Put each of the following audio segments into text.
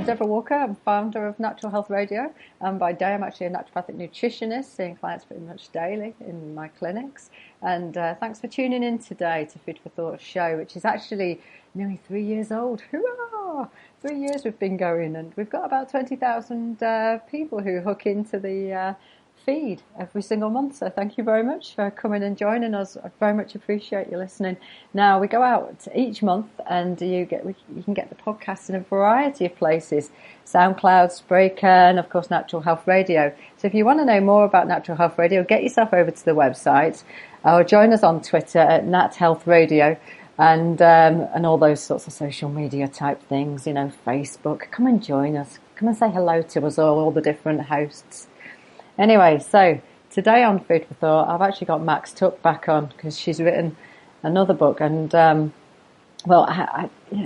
Deborah Walker. I'm founder of Natural Health Radio. By day, I'm actually a naturopathic nutritionist, seeing clients pretty much daily in my clinics. And thanks for tuning in today to Food for Thought show, which is actually nearly 3 years old. Hurrah! 3 years we've been going, and we've got about 20,000 people who hook into the feed every single month. So thank you very much for coming and joining us. I very much appreciate you listening. Now, we go out each month, and you can get the podcast in a variety of places: SoundCloud, Spreaker, and of course Natural Health Radio. So if you want to know more about Natural Health Radio, get yourself over to the website, or join us on Twitter at Nat Health Radio, and all those sorts of social media type things, Facebook. Come and join us. Come and say hello to us all the different hosts. Anyway, so today on Food for Thought, I've actually got Max Tuck back on because she's written another book, and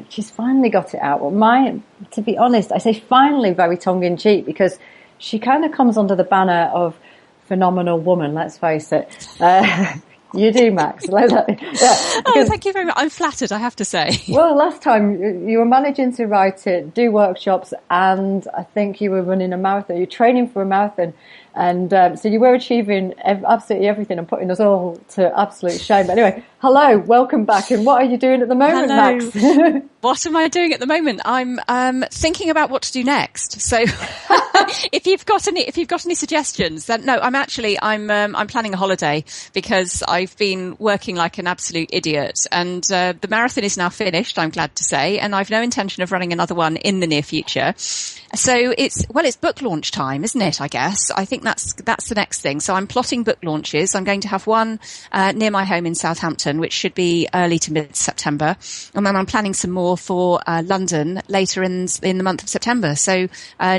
she's finally got it out. Well, to be honest, I say finally very tongue-in-cheek, because she kind of comes under the banner of phenomenal woman, let's face it. You do, Max. Thank you very much. I'm flattered, I have to say. Well, last time you were managing to write it, do workshops, and I think you were running a marathon. You're training for a marathon. And so you were achieving absolutely everything and putting us all to absolute shame. But anyway, hello, welcome back. And what are you doing at the moment, hello. Max? What am I doing at the moment? I'm thinking about what to do next. So if you've got any suggestions, then no, I'm planning a holiday because I've been working like an absolute idiot, and the marathon is now finished, I'm glad to say, and I've no intention of running another one in the near future. So it's book launch time, isn't it? I guess. I think that's the next thing. So I'm plotting book launches. I'm going to have one near my home in Southampton, which should be early to mid-September, and then I'm planning some more for London later in the month of September. So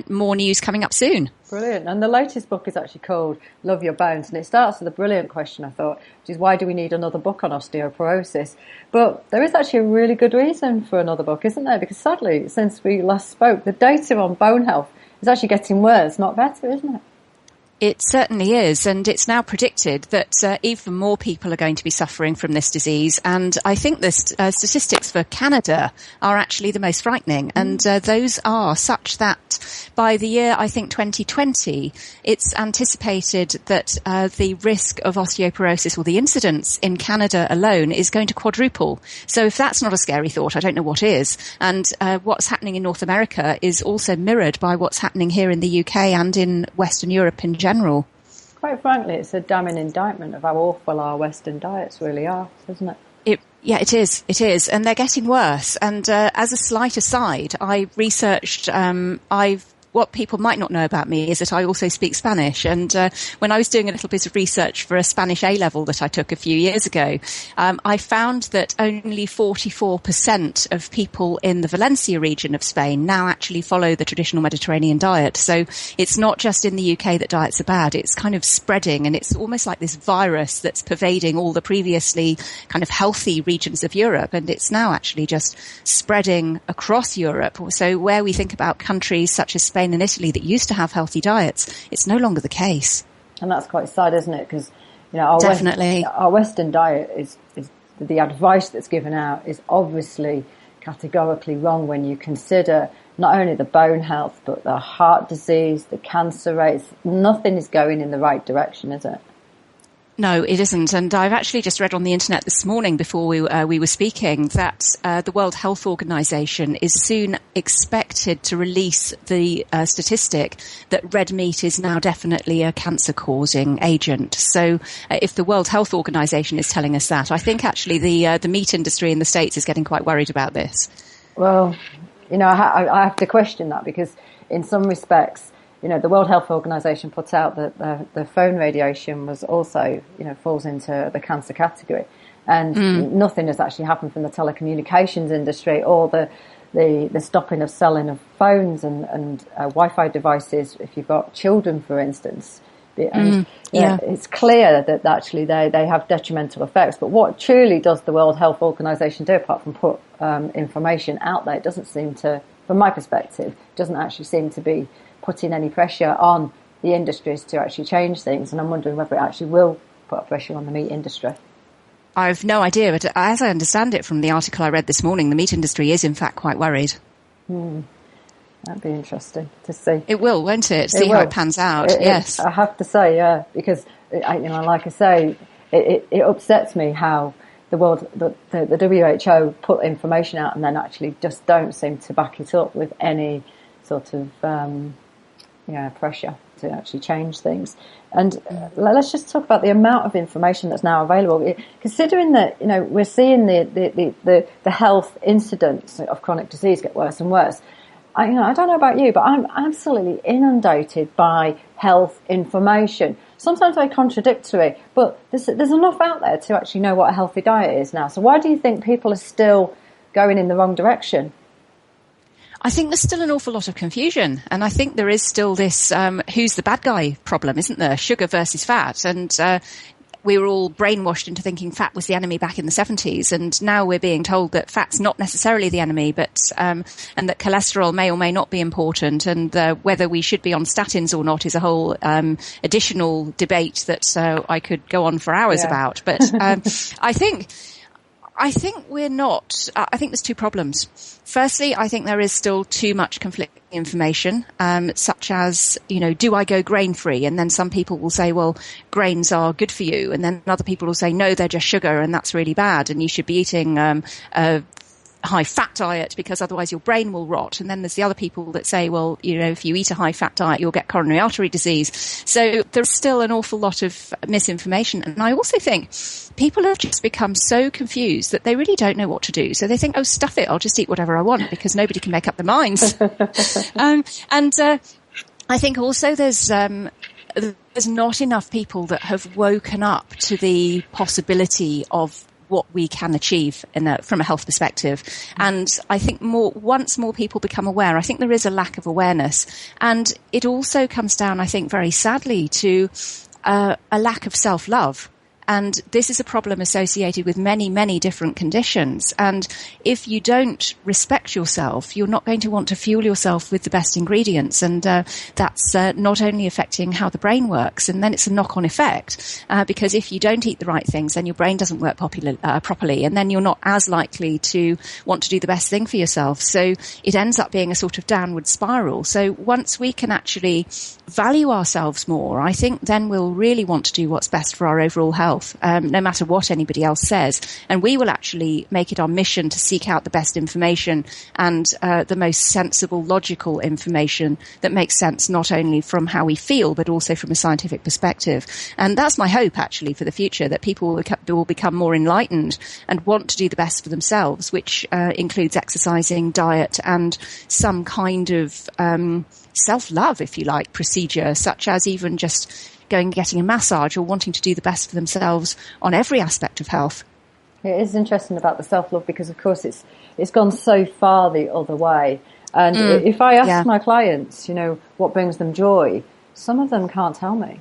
more news coming up soon. Brilliant. And the latest book is actually called Love Your Bones, and it starts with a brilliant question, I thought, which is, why do we need another book on osteoporosis? But there is actually a really good reason for another book, isn't there? Because sadly, since we last spoke, the data on bone health is actually getting worse, not better, isn't it? It certainly is, and it's now predicted that even more people are going to be suffering from this disease. And I think the statistics for Canada are actually the most frightening, and those are such that by the year, I think 2020, it's anticipated that the risk of osteoporosis, or the incidence in Canada alone, is going to quadruple. So if that's not a scary thought, I don't know what is. And what's happening in North America is also mirrored by what's happening here in the UK and in Western Europe in general. Quite frankly, it's a damning indictment of how awful our Western diets really are, isn't it? It is. And they're getting worse. And as a slight aside, I researched, what people might not know about me is that I also speak Spanish. And when I was doing a little bit of research for a Spanish A-level that I took a few years ago, I found that only 44% of people in the Valencia region of Spain now actually follow the traditional Mediterranean diet. So it's not just in the UK that diets are bad. It's kind of spreading, and it's almost like this virus that's pervading all the previously kind of healthy regions of Europe. And it's now actually just spreading across Europe. So where we think about countries such as Spain and Italy that used to have healthy diets, it's no longer the case. And that's quite sad, isn't it? Because our Western diet is the advice that's given out is obviously categorically wrong when you consider not only the bone health but the heart disease, the cancer rates. Nothing is going in the right direction, is it? No, it isn't. And I've actually just read on the internet this morning before we were speaking that the World Health Organization is soon expected to release the statistic that red meat is now definitely a cancer-causing agent. So if the World Health Organization is telling us that, I think actually the meat industry in the States is getting quite worried about this. Well, I have to question that, because in some respects, the World Health Organization puts out that the phone radiation was also, falls into the cancer category. And nothing has actually happened from the telecommunications industry or the stopping of selling of phones and Wi-Fi devices if you've got children, for instance. And it's clear that actually they have detrimental effects. But what truly does the World Health Organization do, apart from put information out there? It doesn't seem to, from my perspective, doesn't actually seem to be putting any pressure on the industries to actually change things. And I'm wondering whether it actually will put pressure on the meat industry. I've no idea, but as I understand it from the article I read this morning, the meat industry is in fact quite worried. That'd be interesting to see. It will, won't it? See how it pans out. Yes. I have to say, yeah, because like I say, it upsets me how the WHO put information out and then actually just don't seem to back it up with any sort of pressure to actually change things. And let's just talk about the amount of information that's now available. Considering that we're seeing the health incidence of chronic disease get worse and worse. I don't know about you, but I'm absolutely inundated by health information. Sometimes very contradictory, but there's enough out there to actually know what a healthy diet is now. So why do you think people are still going in the wrong direction? I think there's still an awful lot of confusion, and I think there is still this who's the bad guy problem, isn't there? Sugar versus fat, and we were all brainwashed into thinking fat was the enemy back in the 70s, and now we're being told that fat's not necessarily the enemy, but and that cholesterol may or may not be important, and whether we should be on statins or not is a whole additional debate that I could go on for hours about. But I think we're not. I think there's two problems. Firstly, I think there is still too much conflicting information, such as, do I go grain-free? And then some people will say, well, grains are good for you. And then other people will say, no, they're just sugar and that's really bad. And you should be eating a high-fat diet because otherwise your brain will rot. And then there's the other people that say, well, if you eat a high-fat diet, you'll get coronary artery disease. So there's still an awful lot of misinformation. And I also think people have just become so confused that they really don't know what to do. So they think, oh, stuff it, I'll just eat whatever I want because nobody can make up their minds. I think also there's not enough people that have woken up to the possibility of what we can achieve from a health perspective. And I think once more people become aware, I think there is a lack of awareness. And it also comes down, I think, very sadly to a lack of self-love. And this is a problem associated with many, many different conditions. And if you don't respect yourself, you're not going to want to fuel yourself with the best ingredients. And that's not only affecting how the brain works, and then it's a knock-on effect. Because if you don't eat the right things, then your brain doesn't work properly. And then you're not as likely to want to do the best thing for yourself. So it ends up being a sort of downward spiral. So once we can actually value ourselves more, I think then we'll really want to do what's best for our overall health. No matter what anybody else says. And we will actually make it our mission to seek out the best information and the most sensible, logical information that makes sense not only from how we feel, but also from a scientific perspective. And that's my hope, actually, for the future, that people will become more enlightened and want to do the best for themselves, which includes exercising, diet, and some kind of self-love, if you like, procedure, such as even just going and getting a massage or wanting to do the best for themselves on every aspect of health. It is interesting about the self-love because, of course, it's gone so far the other way. And if I ask my clients, what brings them joy, some of them can't tell me.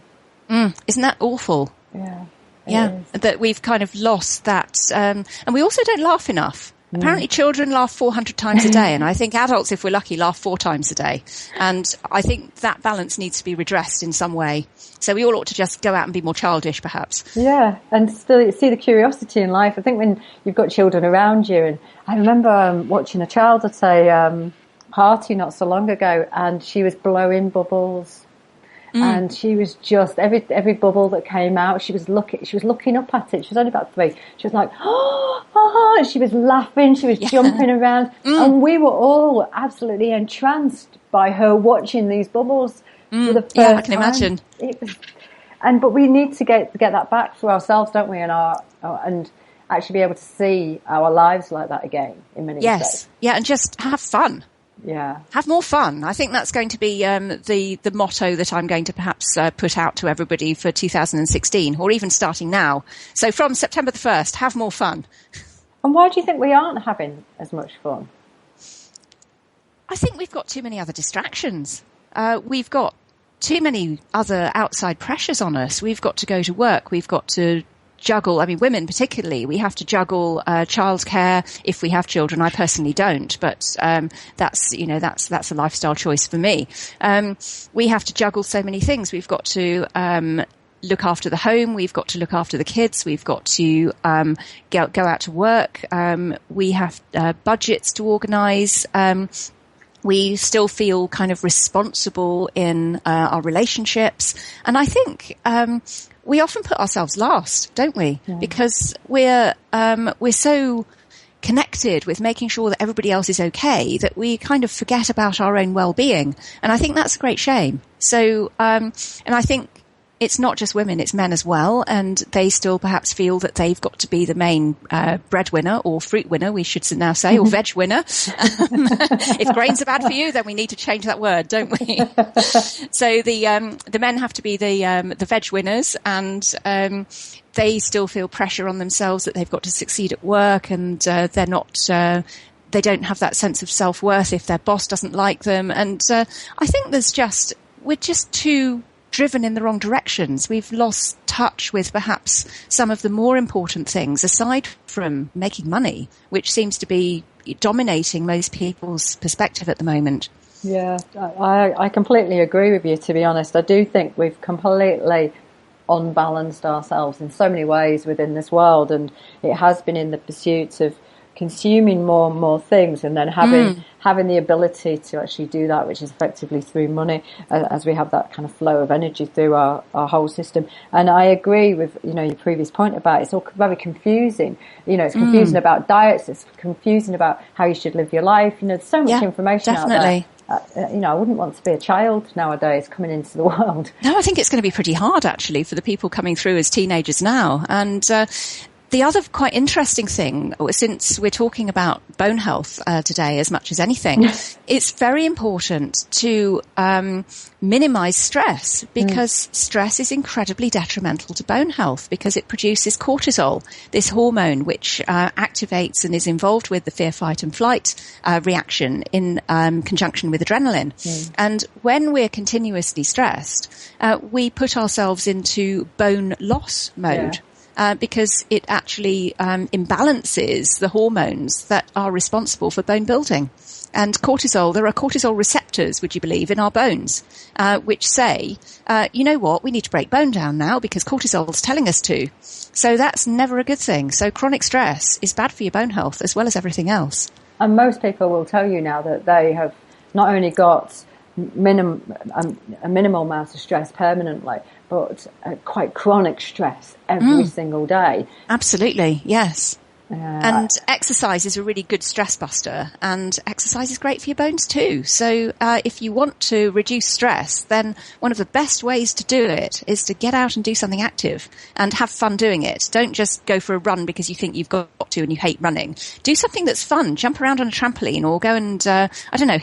Isn't that awful? Yeah. That we've kind of lost that. And we also don't laugh enough. Apparently children laugh 400 times a day, and I think adults, if we're lucky, laugh 4 times a day. And I think that balance needs to be redressed in some way. So we all ought to just go out and be more childish, perhaps. Yeah, and still see the curiosity in life. I think when you've got children around you, and I remember watching a child at a party not so long ago, and she was blowing bubbles. And she was just every bubble that came out, she was looking up at it. She was only about 3. She was like, oh, and she was laughing, she was jumping around, and we were all absolutely entranced by her watching these bubbles for the first time. I can imagine. But we need to get that back for ourselves, don't we? And actually be able to see our lives like that again in many respects. Yeah, and just have fun. Yeah. Have more fun. I think that's going to be the motto that I'm going to perhaps put out to everybody for 2016, or even starting now. So from September the 1st, have more fun. And why do you think we aren't having as much fun? I think we've got too many other distractions. We've got too many other outside pressures on us. We've got to go to work. We've got to juggle, women particularly, we have to juggle childcare if we have children. I personally don't, but that's a lifestyle choice for me. We have to juggle so many things. We've got to look after the home. We've got to look after the kids. We've got to go out to work. We have budgets to organise. We still feel kind of responsible in our relationships. And I think we often put ourselves last, don't we? Yeah. Because we're so connected with making sure that everybody else is okay that we kind of forget about our own well-being. And I think that's a great shame. So, and I think it's not just women, it's men as well. And they still perhaps feel that they've got to be the main breadwinner or fruit winner, we should now say, or veg winner. If grains are bad for you, then we need to change that word, don't we? So the men have to be the veg winners, and they still feel pressure on themselves that they've got to succeed at work, and they're not they don't have that sense of self-worth if their boss doesn't like them. And I think we're just too driven in the wrong directions. We've lost touch with perhaps some of the more important things aside from making money, which seems to be dominating most people's perspective at the moment. Yeah, I completely agree with you, to be honest. I do think we've completely unbalanced ourselves in so many ways within this world, and it has been in the pursuit of consuming more and more things, and then having the ability to actually do that, which is effectively through money, as we have that kind of flow of energy through our whole system. And I agree with your previous point about it's all very confusing. It's confusing about diets, it's confusing about how you should live your life. There's so much information definitely out there. I wouldn't want to be a child nowadays coming into the world. No, I think it's going to be pretty hard actually for the people coming through as teenagers now. And the other quite interesting thing, since we're talking about bone health today as much as anything, it's very important to minimize stress, because stress is incredibly detrimental to bone health because it produces cortisol, this hormone which activates and is involved with the fear, fight and flight reaction in conjunction with adrenaline. And when we're continuously stressed, we put ourselves into bone loss mode. Because it actually imbalances the hormones that are responsible for bone building. And cortisol, there are cortisol receptors, would you believe, in our bones, which say, you know what, we need to break bone down now because cortisol is telling us to. So that's never a good thing. So chronic stress is bad for your bone health as well as everything else. And most people will tell you now that they have not only got a minimal amount of stress permanently, but quite chronic stress every single day. Absolutely, yes. And exercise is a really good stress buster, and exercise is great for your bones too. So if you want to reduce stress, then one of the best ways to do it is to get out and do something active and have fun doing it. Don't just go for a run because you think you've got to and you hate running. Do something that's fun. Jump around on a trampoline or go and,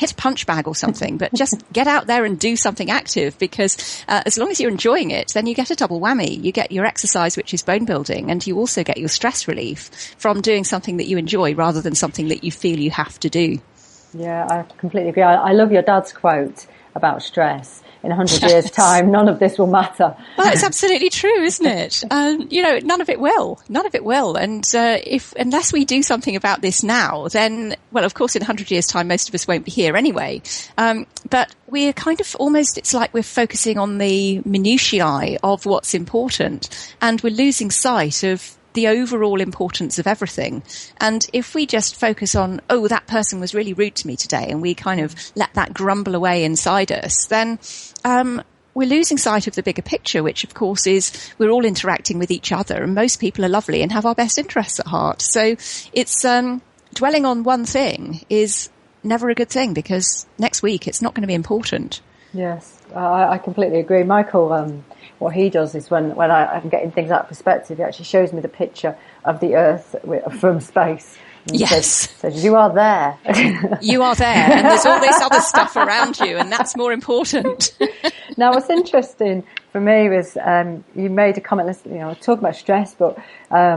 hit a punch bag or something. But just get out there and do something active, because as long as you're enjoying it, then you get a double whammy. You get your exercise, which is bone building, and you also get your stress relief from doing something that you enjoy rather than something that you feel you have to do. Yeah, I completely agree. I love your dad's quote about stress. In 100 years' time, none of this will matter. Well, it's absolutely true, isn't it? None of it will. None of it will. And unless we do something about this now, then, well, of course, in 100 years' time, most of us won't be here anyway. But we're kind of almost, it's like we're focusing on the minutiae of what's important, and we're losing sight of the overall importance of everything. And if we just focus on, that person was really rude to me today, and we kind of let that grumble away inside us, then we're losing sight of the bigger picture, which of course is we're all interacting with each other, and most people are lovely and have our best interests at heart. So it's dwelling on one thing is never a good thing, because next week it's not going to be important. Yes, I completely agree. Michael, what he does is when I'm getting things out of perspective, he actually shows me the picture of the Earth from space. Yes. Says, you are there. You are there, and there's all this other stuff around you, and that's more important. Now, what's interesting for me was you made a comment, talking about stress, but I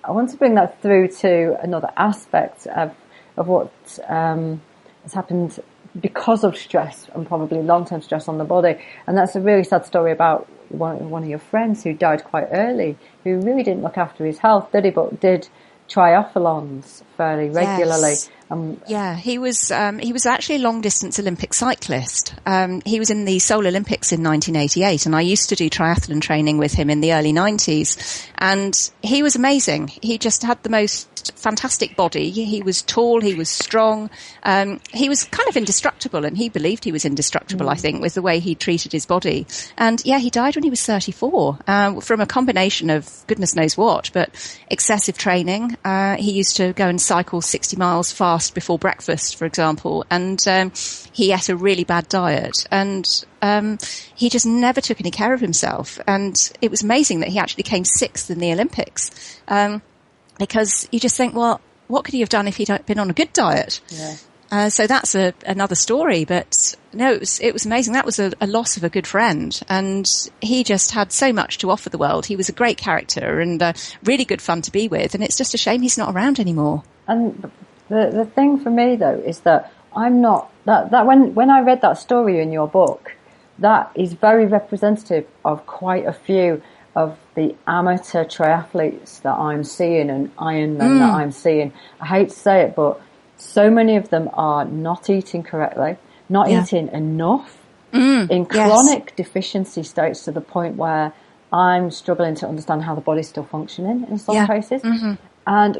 want to bring that through to another aspect of what has happened because of stress, and probably long-term stress on the body. And that's a really sad story about one of your friends who died quite early, who really didn't look after his health, did he? But did triathlons fairly regularly. Yes. He was actually a long distance Olympic cyclist. He was in the Seoul Olympics in 1988, and I used to do triathlon training with him in the early 90s. And he was amazing. He just had the most fantastic body. He was tall, he was strong. He was kind of indestructible, and he believed he was indestructible, I think, with the way he treated his body. And he died when he was 34, from a combination of goodness knows what, but excessive training. He used to go and cycle 60 miles fast before breakfast, for example, and he ate a really bad diet, and he just never took any care of himself. And it was amazing that he actually came sixth in the Olympics, because you just think, well, what could he have done if he'd been on a good diet? So that's another story, but no, it was amazing. That was a loss of a good friend, and he just had so much to offer the world. He was a great character and really good fun to be with, and it's just a shame he's not around anymore. And the thing for me, though, is that I'm not that when I read that story in your book, that is very representative of quite a few of the amateur triathletes that I'm seeing and Ironmen that I'm seeing. I hate to say it, but so many of them are not eating correctly, not eating enough, in chronic deficiency states, to the point where I'm struggling to understand how the body's still functioning in some cases. And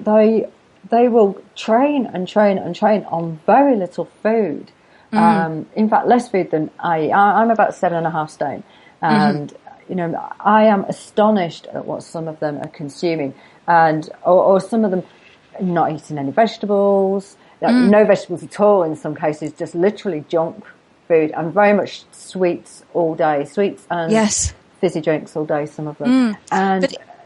they will train and train and train on very little food. In fact, less food than I eat. I'm about 7.5 stone. And, I am astonished at what some of them are consuming. And, or some of them not eating any vegetables, no vegetables at all in some cases, just literally junk food, and very much sweets all day, sweets and fizzy drinks all day, some of them.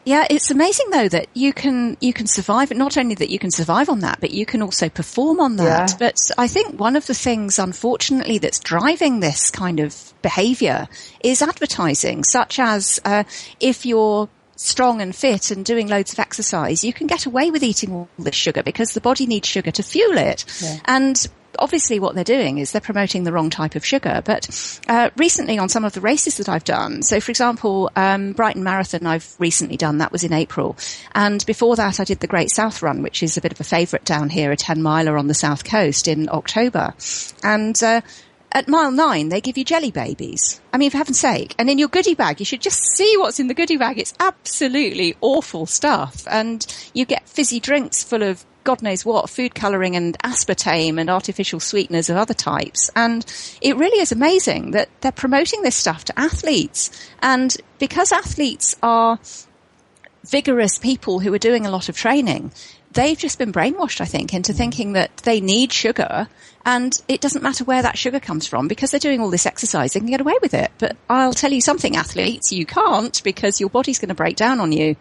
It's amazing though that you can survive. Not only that you can survive on that, but you can also perform on that. But I think one of the things, unfortunately, that's driving this kind of behaviour is advertising, such as if you're strong and fit and doing loads of exercise, you can get away with eating all this sugar because the body needs sugar to fuel it. And obviously what they're doing is they're promoting the wrong type of sugar. But recently on some of the races that I've done, so for example, Brighton Marathon I've recently done, that was in April. And before that I did the Great South Run, which is a bit of a favourite down here, a 10-miler on the south coast in October. And at mile 9, they give you jelly babies. I mean, for heaven's sake. And in your goodie bag, you should just see what's in the goodie bag. It's absolutely awful stuff. And you get fizzy drinks full of God knows what, food colouring and aspartame and artificial sweeteners of other types. And it really is amazing that they're promoting this stuff to athletes. And because athletes are vigorous people who are doing a lot of training, they've just been brainwashed, I think, into thinking that they need sugar, and it doesn't matter where that sugar comes from because they're doing all this exercise, they can get away with it. But I'll tell you something, athletes, you can't, because your body's going to break down on you.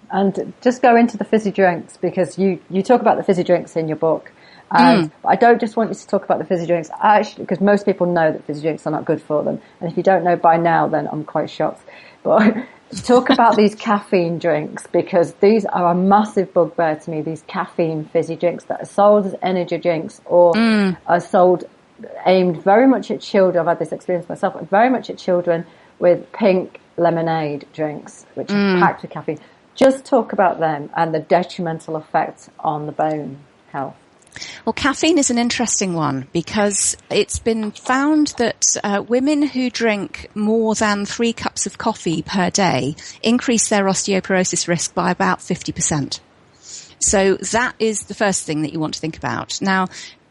And just go into the fizzy drinks, because you talk about the fizzy drinks in your book. And I don't just want you to talk about the fizzy drinks, actually, because most people know that fizzy drinks are not good for them. And if you don't know by now, then I'm quite shocked. But talk about these caffeine drinks, because these are a massive bugbear to me, these caffeine fizzy drinks that are sold as energy drinks, or are sold aimed very much at children. I've had this experience myself, very much at children, with pink lemonade drinks, which are packed with caffeine. Just talk about them and the detrimental effects on the bone health. Well, caffeine is an interesting one because it's been found that women who drink more than 3 cups of coffee per day increase their osteoporosis risk by about 50%. So that is the first thing that you want to think about. Now,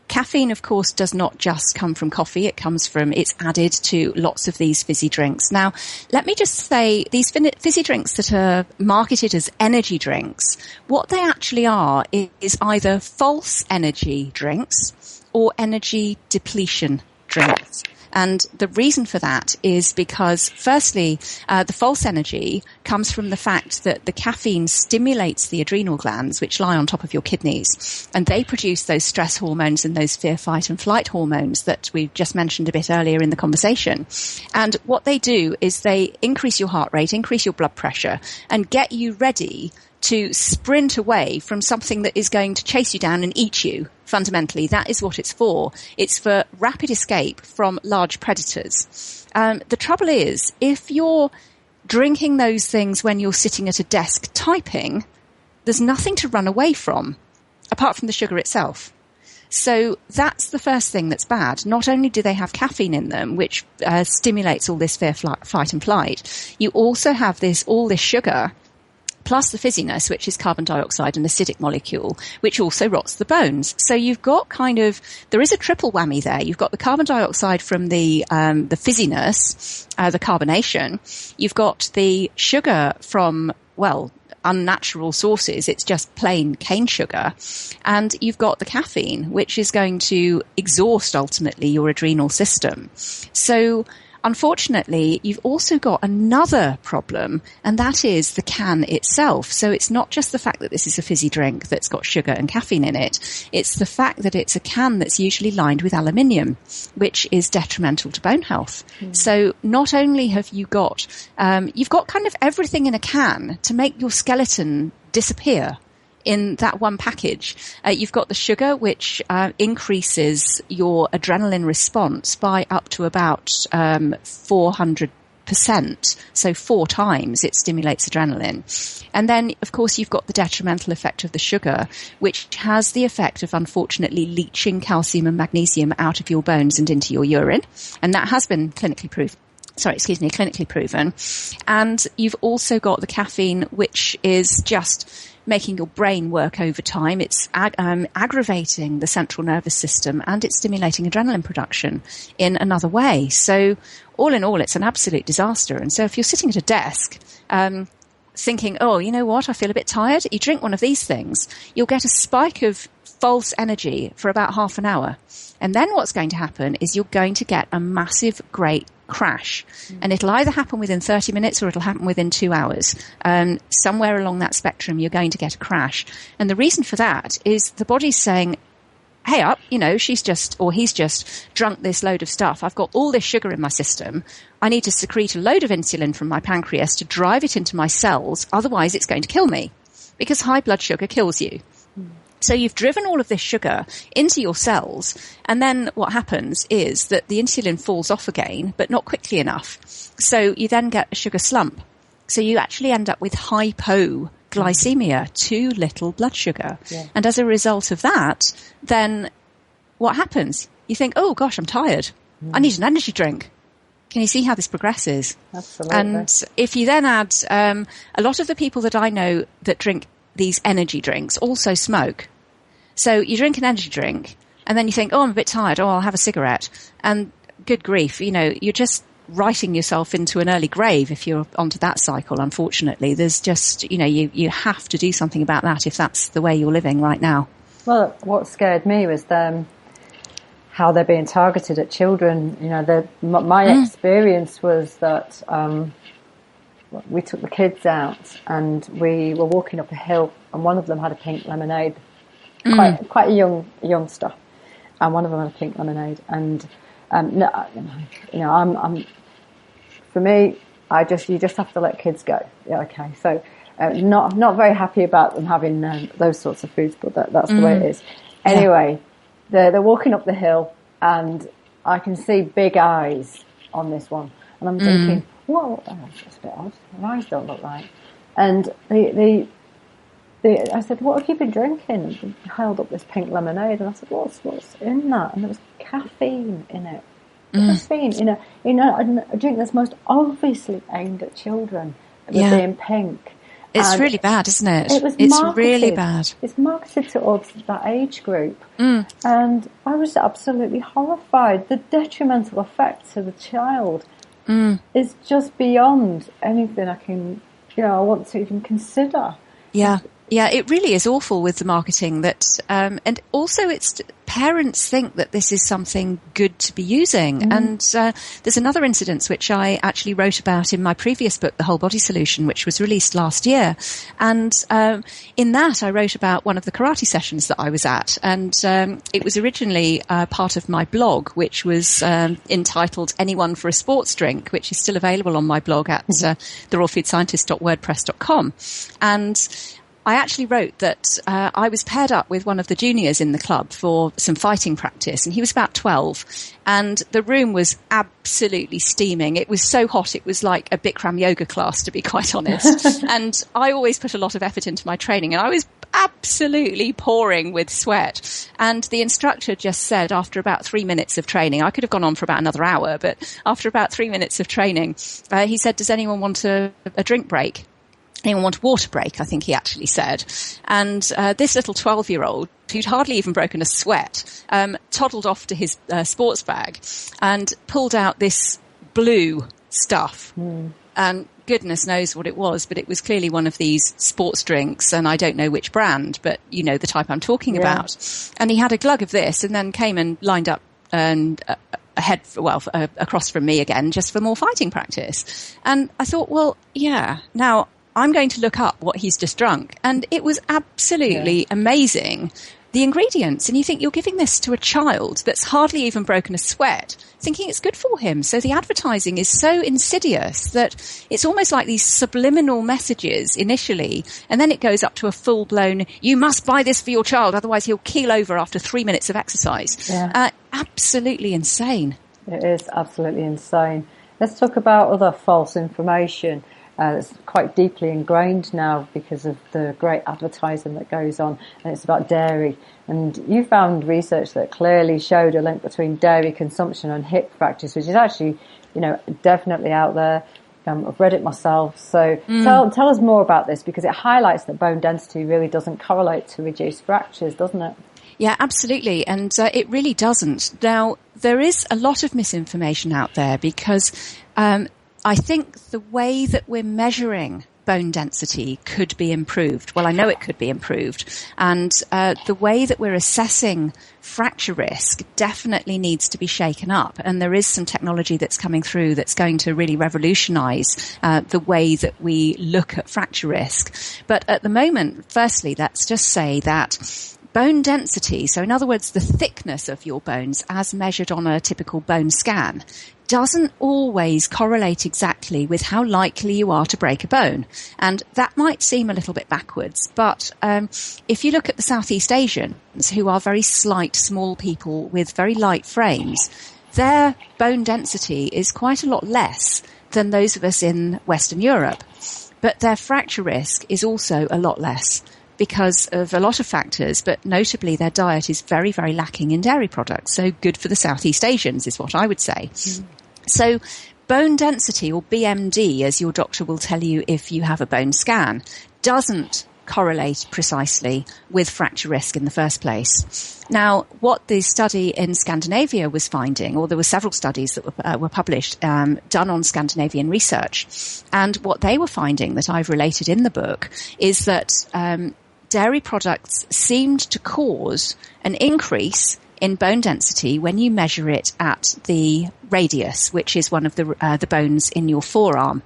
caffeine, of course, does not just come from coffee. It's added to lots of these fizzy drinks. Now, let me just say, these fizzy drinks that are marketed as energy drinks, what they actually are is either false energy drinks or energy depletion drinks. And the reason for that is because, firstly, the false energy comes from the fact that the caffeine stimulates the adrenal glands, which lie on top of your kidneys, and they produce those stress hormones and those fear, fight and flight hormones that we just mentioned a bit earlier in the conversation. And what they do is they increase your heart rate, increase your blood pressure, and get you ready to sprint away from something that is going to chase you down and eat you. Fundamentally, that is what it's for. It's for rapid escape from large predators. The trouble is, if you're drinking those things when you're sitting at a desk typing, there's nothing to run away from, apart from the sugar itself. So that's the first thing that's bad. Not only do they have caffeine in them, which stimulates all this fear, fight and flight, you also have all this sugar, plus the fizziness, which is carbon dioxide, an acidic molecule, which also rots the bones. So you've got there is a triple whammy there. You've got the carbon dioxide from the fizziness, the carbonation. You've got the sugar from, unnatural sources. It's just plain cane sugar. And you've got the caffeine, which is going to exhaust ultimately your adrenal system. So unfortunately, you've also got another problem, and that is the can itself. So it's not just the fact that this is a fizzy drink that's got sugar and caffeine in it. It's the fact that it's a can that's usually lined with aluminium, which is detrimental to bone health. So not only have you've got kind of everything in a can to make your skeleton disappear in that one package. You've got the sugar, which increases your adrenaline response by up to about 400%. So 4 times it stimulates adrenaline. And then, of course, you've got the detrimental effect of the sugar, which has the effect of, unfortunately, leaching calcium and magnesium out of your bones and into your urine. And that has been clinically proven. And you've also got the caffeine, which is just making your brain work overtime. It's aggravating the central nervous system, and it's stimulating adrenaline production in another way. So all in all, it's an absolute disaster. And so if you're sitting at a desk thinking, oh, you know what, I feel a bit tired, you drink one of these things, you'll get a spike of false energy for about half an hour. And then what's going to happen is you're going to get a massive, great crash. And it'll either happen within 30 minutes or it'll happen within 2 hours. Somewhere along that spectrum, you're going to get a crash. And the reason for that is the body's saying, hey up, he's just drunk this load of stuff. I've got all this sugar in my system. I need to secrete a load of insulin from my pancreas to drive it into my cells. Otherwise, it's going to kill me, because high blood sugar kills you. So you've driven all of this sugar into your cells, and then what happens is that the insulin falls off again, but not quickly enough. So you then get a sugar slump. So you actually end up with hypoglycemia, too little blood sugar. Yeah. And as a result of that, then what happens? You think, oh gosh, I'm tired. I need an energy drink. Can you see how this progresses? Absolutely. And if you then add, a lot of the people that I know that drink these energy drinks also smoke. So you drink an energy drink and then you think, oh, I'm a bit tired. Oh, I'll have a cigarette. And good grief, you're just writing yourself into an early grave if you're onto that cycle, unfortunately. There's just, you have to do something about that if that's the way you're living right now. Well, what scared me was how they're being targeted at children. My experience was that we took the kids out and we were walking up a hill, and one of them had a pink lemonade. Quite a youngster, and one of them had a pink lemonade. And for me, you just have to let kids go. Yeah, okay. So not very happy about them having those sorts of foods, but that's the way it is. Anyway, they're walking up the hill, and I can see big eyes on this one, and I'm thinking, whoa, that's a bit odd. Her eyes don't look right. And I said, what have you been drinking? And he held up this pink lemonade, and I said, what's in that? And there was caffeine in it. Caffeine in a drink that's most obviously aimed at children, being pink. It's really bad, isn't it? It's really bad. It's marketed towards that age group. And I was absolutely horrified. The detrimental effect to the child is just beyond anything I want to even consider. Yeah. Yeah, it really is awful with the marketing that, and also parents think that this is something good to be using. And there's another incident which I actually wrote about in my previous book, The Whole Body Solution, which was released last year. And in that, I wrote about one of the karate sessions that I was at. And it was originally part of my blog, which was entitled Anyone for a Sports Drink, which is still available on my blog at therawfoodscientist.wordpress.com. And I actually wrote that I was paired up with one of the juniors in the club for some fighting practice, and he was about 12, and the room was absolutely steaming. It was so hot, it was like a Bikram yoga class, to be quite honest. And I always put a lot of effort into my training, and I was absolutely pouring with sweat. And the instructor just said after about 3 minutes of training, I could have gone on for about another hour, but after about 3 minutes of training, he said, does anyone want a drink break? Anyone want a water break, I think he actually said. And this little 12-year-old, who'd hardly even broken a sweat, toddled off to his sports bag and pulled out this blue stuff. And goodness knows what it was, but it was clearly one of these sports drinks, and I don't know which brand, but you know the type I'm talking about. And he had a glug of this and then came and lined up and across from me again, just for more fighting practice. And I thought, well, yeah, now I'm going to look up what he's just drunk. And it was absolutely amazing, the ingredients. And you think you're giving this to a child that's hardly even broken a sweat, thinking it's good for him. So the advertising is so insidious that it's almost like these subliminal messages initially, and then it goes up to a full-blown, you must buy this for your child, otherwise he'll keel over after 3 minutes of exercise. Absolutely insane. It is absolutely insane. Let's talk about other false information. It's quite deeply ingrained now because of the great advertising that goes on, and it's about dairy. And you found research that clearly showed a link between dairy consumption and hip fractures, which is actually, definitely out there. I've read it myself. So tell us more about this, because it highlights that bone density really doesn't correlate to reduced fractures, doesn't it? Yeah, absolutely. And it really doesn't. Now, there is a lot of misinformation out there because I think the way that we're measuring bone density could be improved. Well, I know it could be improved. And the way that we're assessing fracture risk definitely needs to be shaken up. And there is some technology that's coming through that's going to really revolutionize the way that we look at fracture risk. But at the moment, firstly, let's just say that bone density, so in other words, the thickness of your bones as measured on a typical bone scan, doesn't always correlate exactly with how likely you are to break a bone. And that might seem a little bit backwards, but if you look at the Southeast Asians, who are very slight, small people with very light frames, their bone density is quite a lot less than those of us in Western Europe. But their fracture risk is also a lot less, because of a lot of factors, but notably their diet is very, very lacking in dairy products. So good for the Southeast Asians is what I would say. So bone density, or BMD, as your doctor will tell you if you have a bone scan, doesn't correlate precisely with fracture risk in the first place. Now, what the study in Scandinavia was finding, or there were several studies that were published, done on Scandinavian research, and what they were finding that I've related in the book is that dairy products seemed to cause an increase in bone density when you measure it at the radius, which is one of the bones in your forearm.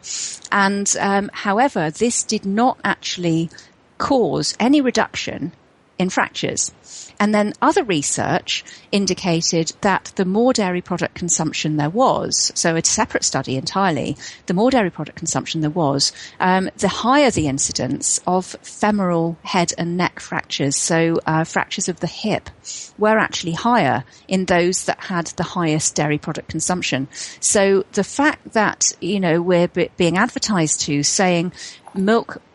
And however, this did not actually cause any reduction in fractures. And then other research indicated that the more dairy product consumption there was, so a separate study entirely, the more dairy product consumption there was, the higher the incidence of femoral head and neck fractures, so fractures of the hip, were actually higher in those that had the highest dairy product consumption. So the fact that, we're being advertised to saying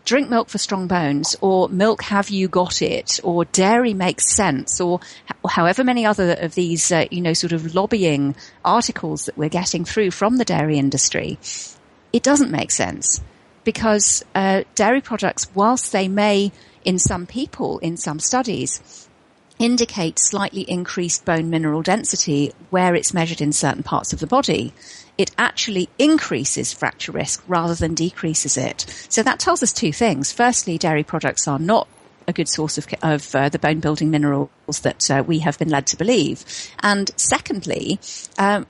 drink milk for strong bones, or milk, have you got it, or dairy makes sense, or however many other of these, sort of lobbying articles that we're getting through from the dairy industry, it doesn't make sense, because dairy products, whilst they may, in some people, in some studies, indicate slightly increased bone mineral density where it's measured in certain parts of the body, it actually increases fracture risk rather than decreases it. So that tells us two things. Firstly, dairy products are not a good source of the bone-building minerals that we have been led to believe. And secondly,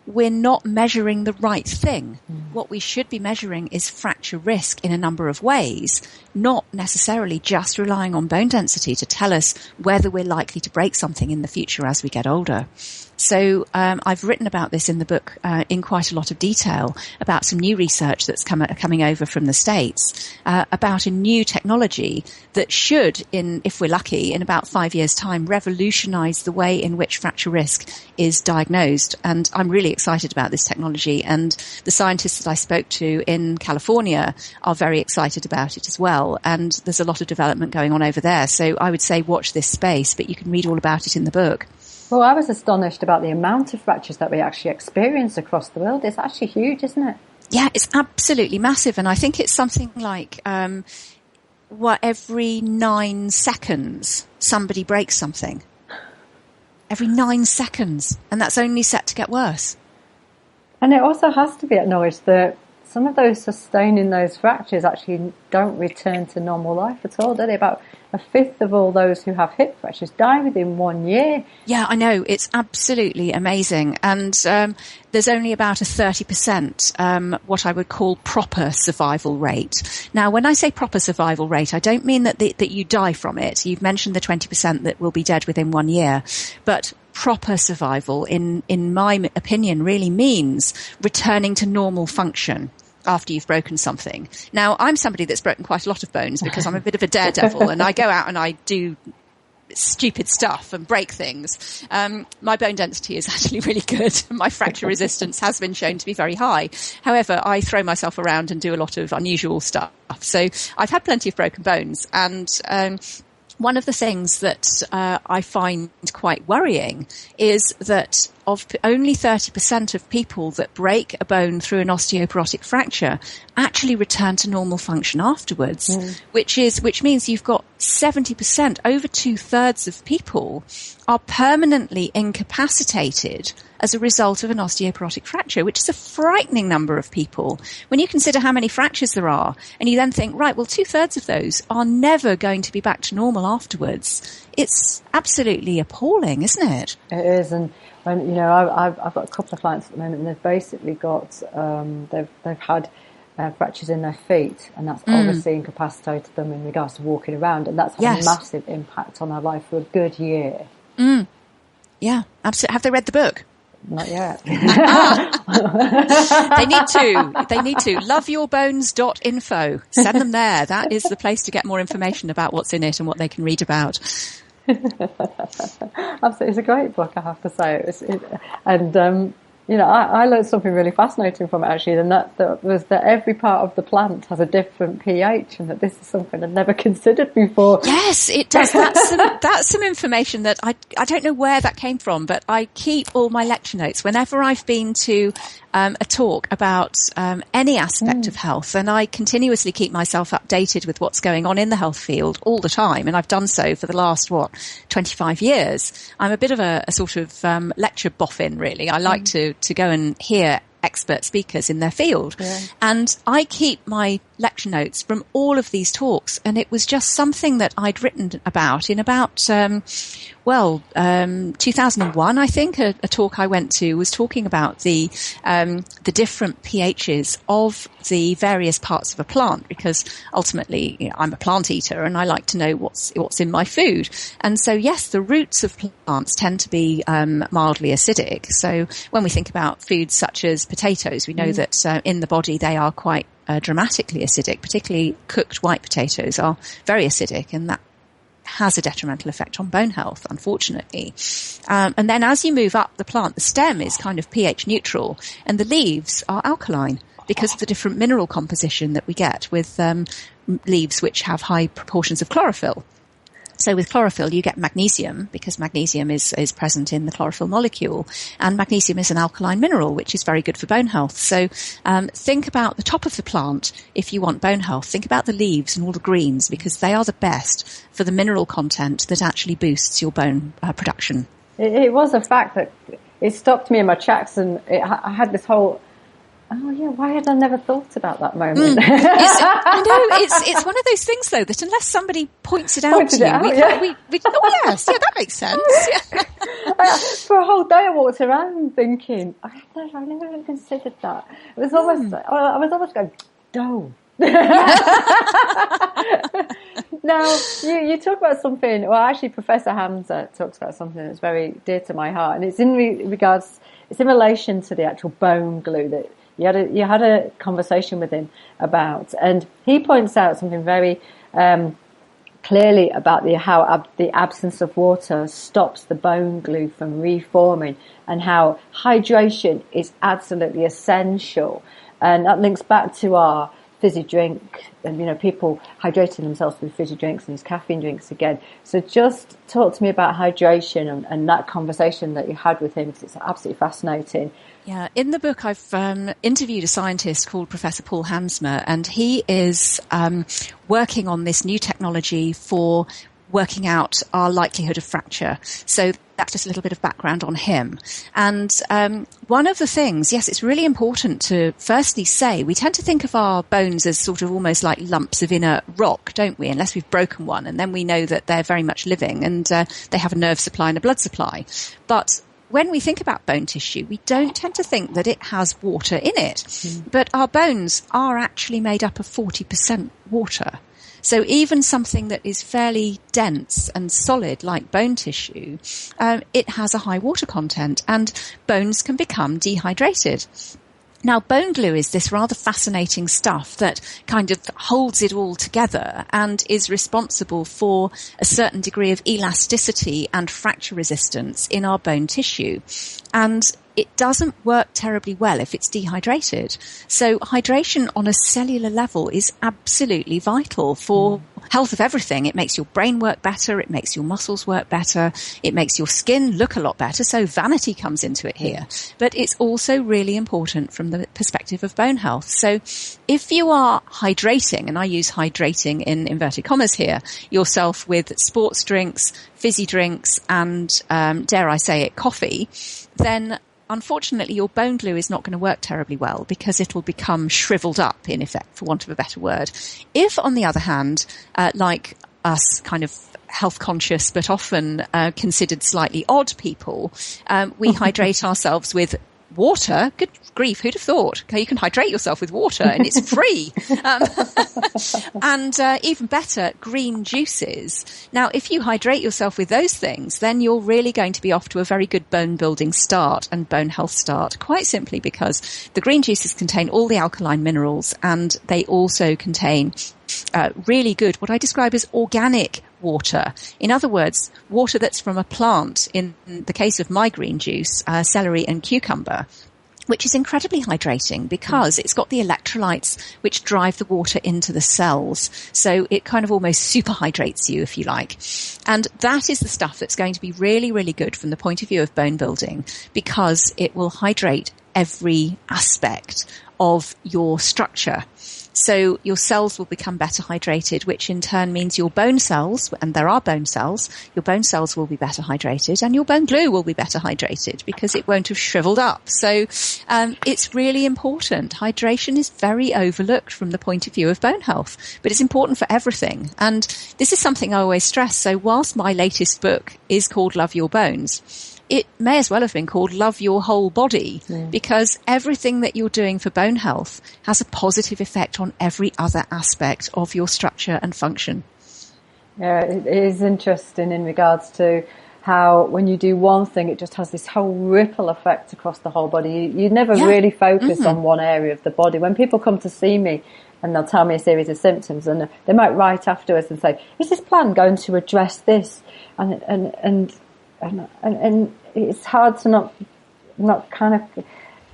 we're not measuring the right thing. What we should be measuring is fracture risk in a number of ways, not necessarily just relying on bone density to tell us whether we're likely to break something in the future as we get older. So I've written about this in the book in quite a lot of detail, about some new research that's coming over from the States, about a new technology that should, if we're lucky, in about 5 years' time, revolutionize revolutionize the way in which fracture risk is diagnosed. And I'm really excited about this technology. And the scientists that I spoke to in California are very excited about it as well. And there's a lot of development going on over there. So I would say watch this space, but you can read all about it in the book. Well, I was astonished about the amount of fractures that we actually experience across the world. It's actually huge, isn't it? Yeah, it's absolutely massive. And I think it's something like every 9 seconds somebody breaks something. Every 9 seconds. And that's only set to get worse. And it also has to be acknowledged that some of those sustaining those fractures actually don't return to normal life at all, do they? About a fifth of all those who have hip fractures die within 1 year. Yeah, I know. It's absolutely amazing. And there's only about a 30% what I would call proper survival rate. Now, when I say proper survival rate, I don't mean that that you die from it. You've mentioned the 20% that will be dead within 1 year. But proper survival, in my opinion, really means returning to normal function after you've broken something. Now, I'm somebody that's broken quite a lot of bones because I'm a bit of a daredevil and I go out and I do stupid stuff and break things. My bone density is actually really good. My fracture resistance has been shown to be very high. However, I throw myself around and do a lot of unusual stuff. So I've had plenty of broken bones. And one of the things that I find quite worrying is that of only 30% of people that break a bone through an osteoporotic fracture actually return to normal function afterwards, which means you've got 70%, over 2/3 of people are permanently incapacitated as a result of an osteoporotic fracture, which is a frightening number of people. When you consider how many fractures there are, and you then think, right, well, 2/3 of those are never going to be back to normal afterwards. It's absolutely appalling, isn't it? It is, and I've got a couple of clients at the moment, and they've basically got they've had fractures in their feet, and that's obviously incapacitated them in regards to walking around, and that's had a massive impact on their life for a good year. Yeah, absolutely. Have they read the book? Not yet. They need to. Loveyourbones.info. Send them there. That is the place to get more information about what's in it and what they can read about. Absolutely, it's a great book, I have to say. I learned something really fascinating from it actually, and that was that every part of the plant has a different pH, and that this is something I'd never considered before. Yes, it does. That's some information that I don't know where that came from, but I keep all my lecture notes whenever I've been to a talk about any aspect of health, and I continuously keep myself updated with what's going on in the health field all the time, and I've done so for the last 25 years. I'm a bit of a sort of lecture boffin, really. I like to go and hear expert speakers in their field. Yeah. And I keep my lecture notes from all of these talks, and it was just something that I'd written about in about 2001, I think. A talk I went to was talking about the different pHs of the various parts of a plant, because ultimately, I'm a plant eater and I like to know what's in my food. And so, yes, the roots of plants tend to be mildly acidic. So when we think about foods such as potatoes, we know that in the body they are quite dramatically acidic. Particularly cooked white potatoes are very acidic, and that has a detrimental effect on bone health, unfortunately. And then as you move up the plant, the stem is kind of pH neutral, and the leaves are alkaline because of the different mineral composition that we get with leaves which have high proportions of chlorophyll. So with chlorophyll, you get magnesium, because magnesium is present in the chlorophyll molecule. And magnesium is an alkaline mineral, which is very good for bone health. So think about the top of the plant if you want bone health. Think about the leaves and all the greens, because they are the best for the mineral content that actually boosts your bone production. It was a fact that it stopped me in my tracks, and I had this whole... Oh yeah, why had I never thought about that moment? I know, it's one of those things though that unless somebody points it out to you, that makes sense. Yeah. For a whole day I walked around thinking, I never even considered that. It was almost, I was almost going, no. Now, you talk about something, well actually Professor Hamza talks about something that's very dear to my heart, and it's in relation to the actual bone glue that you had a conversation with him about, and he points out something very clearly about how the absence of water stops the bone glue from reforming, and how hydration is absolutely essential. And that links back to our fizzy drink, and people hydrating themselves with fizzy drinks and these caffeine drinks again. So just talk to me about hydration and that conversation that you had with him, because it's absolutely fascinating. Yeah, in the book I've interviewed a scientist called Professor Paul Hansmer, and he is working on this new technology for working out our likelihood of fracture. So that's just a little bit of background on him. And one of the things, yes, it's really important to firstly say, we tend to think of our bones as sort of almost like lumps of inert rock, don't we? Unless we've broken one, and then we know that they're very much living, and they have a nerve supply and a blood supply. But when we think about bone tissue, we don't tend to think that it has water in it. But our bones are actually made up of 40% water. So even something that is fairly dense and solid like bone tissue, it has a high water content, and bones can become dehydrated. Now, bone glue is this rather fascinating stuff that kind of holds it all together and is responsible for a certain degree of elasticity and fracture resistance in our bone tissue. And it doesn't work terribly well if it's dehydrated. So hydration on a cellular level is absolutely vital for health of everything. It makes your brain work better. It makes your muscles work better. It makes your skin look a lot better. So vanity comes into it here. But it's also really important from the perspective of bone health. So if you are hydrating, and I use hydrating in inverted commas here, yourself with sports drinks, fizzy drinks, and dare I say it, coffee, then unfortunately your bone glue is not going to work terribly well, because it will become shriveled up, in effect, for want of a better word. If, on the other hand, like us kind of health conscious but often considered slightly odd people, we hydrate ourselves with water. Good grief, who'd have thought? Okay, you can hydrate yourself with water and it's free. And even better, green juices. Now, if you hydrate yourself with those things, then you're really going to be off to a very good bone building start and bone health start, quite simply because the green juices contain all the alkaline minerals, and they also contain really good, what I describe as organic water. In other words, water that's from a plant, in the case of my green juice, celery and cucumber, which is incredibly hydrating because it's got the electrolytes which drive the water into the cells. So it kind of almost super hydrates you, if you like. And that is the stuff that's going to be really, really good from the point of view of bone building, because it will hydrate every aspect of your structure. So your cells will become better hydrated, which in turn means your bone cells, and there are bone cells, your bone cells will be better hydrated, and your bone glue will be better hydrated because it won't have shriveled up. So it's really important. Hydration is very overlooked from the point of view of bone health, but it's important for everything. And this is something I always stress. So whilst my latest book is called Love Your Bones, it may as well have been called Love Your Whole Body, because everything that you're doing for bone health has a positive effect on every other aspect of your structure and function. Yeah, it is interesting in regards to how when you do one thing, it just has this whole ripple effect across the whole body. You never really focus on one area of the body. When people come to see me and they'll tell me a series of symptoms, and they might write afterwards and say, is this plan going to address this? And it's hard to not kind of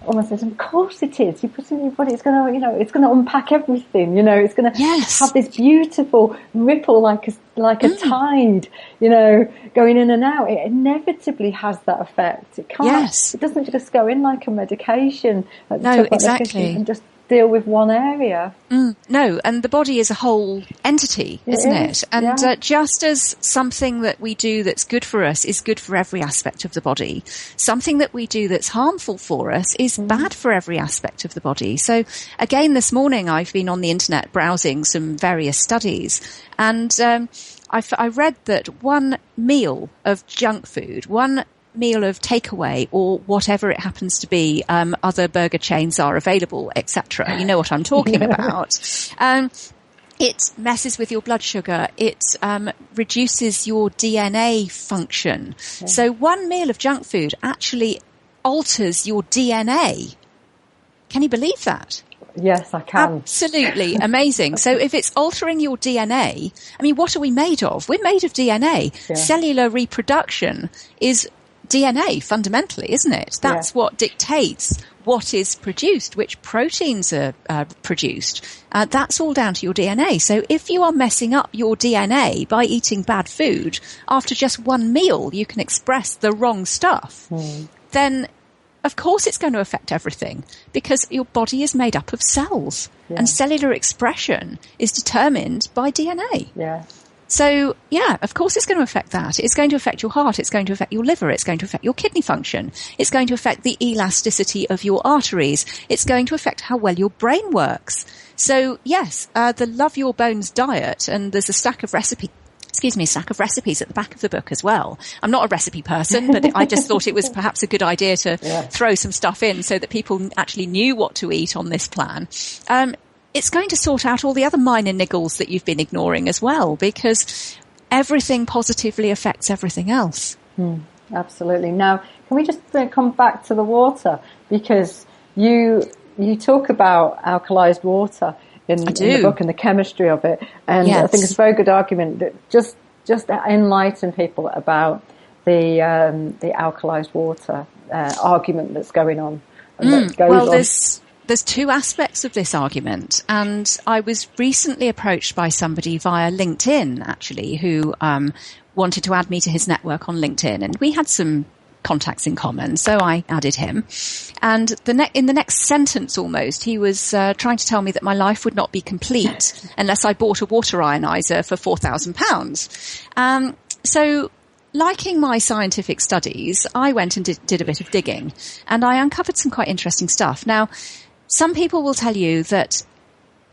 almost says, of course it is. You put it in your body, it's going to unpack everything. It's going to have this beautiful ripple like a tide, going in and out. It inevitably has that effect. It can't. It doesn't just go in like a medication. No, exactly. And just deal with one area. No, and the body is a whole entity, isn't it? And just as something that we do that's good for us is good for every aspect of the body, something that we do that's harmful for us is bad for every aspect of the body. So again, this morning I've been on the internet browsing some various studies, and I read that one meal of junk food, one meal of takeaway or whatever it happens to be, other burger chains are available, etc. You know what I'm talking about. It messes with your blood sugar. It reduces your DNA function. So one meal of junk food actually alters your DNA. Can you believe that? Yes, I can. Absolutely amazing. So if it's altering your DNA, I mean, what are we made of? We're made of DNA. Yeah. Cellular reproduction is DNA fundamentally, isn't it? That's what dictates what is produced, which proteins are produced. That's all down to your DNA. So if you are messing up your DNA by eating bad food, after just one meal, you can express the wrong stuff, then of course it's going to affect everything, because your body is made up of cells and cellular expression is determined by DNA. Yeah. So, of course it's going to affect that. It's going to affect your heart. It's going to affect your liver. It's going to affect your kidney function. It's going to affect the elasticity of your arteries. It's going to affect how well your brain works. So, yes, the Love Your Bones diet, and there's a stack of recipes at the back of the book as well. I'm not a recipe person, but I just thought it was perhaps a good idea to throw some stuff in so that people actually knew what to eat on this plan. It's going to sort out all the other minor niggles that you've been ignoring as well, because everything positively affects everything else. Absolutely. Now, can we just come back to the water? Because you talk about alkalized water in the book and the chemistry of it. And I think it's a very good argument that just enlighten people about the alkalized water argument that's going on. There's two aspects of this argument, and I was recently approached by somebody via LinkedIn, actually, who wanted to add me to his network on LinkedIn, and we had some contacts in common, so I added him. And in the next sentence almost, he was trying to tell me that my life would not be complete unless I bought a water ionizer for £4,000. So, liking my scientific studies, I went and did a bit of digging, and I uncovered some quite interesting stuff. Now, some people will tell you that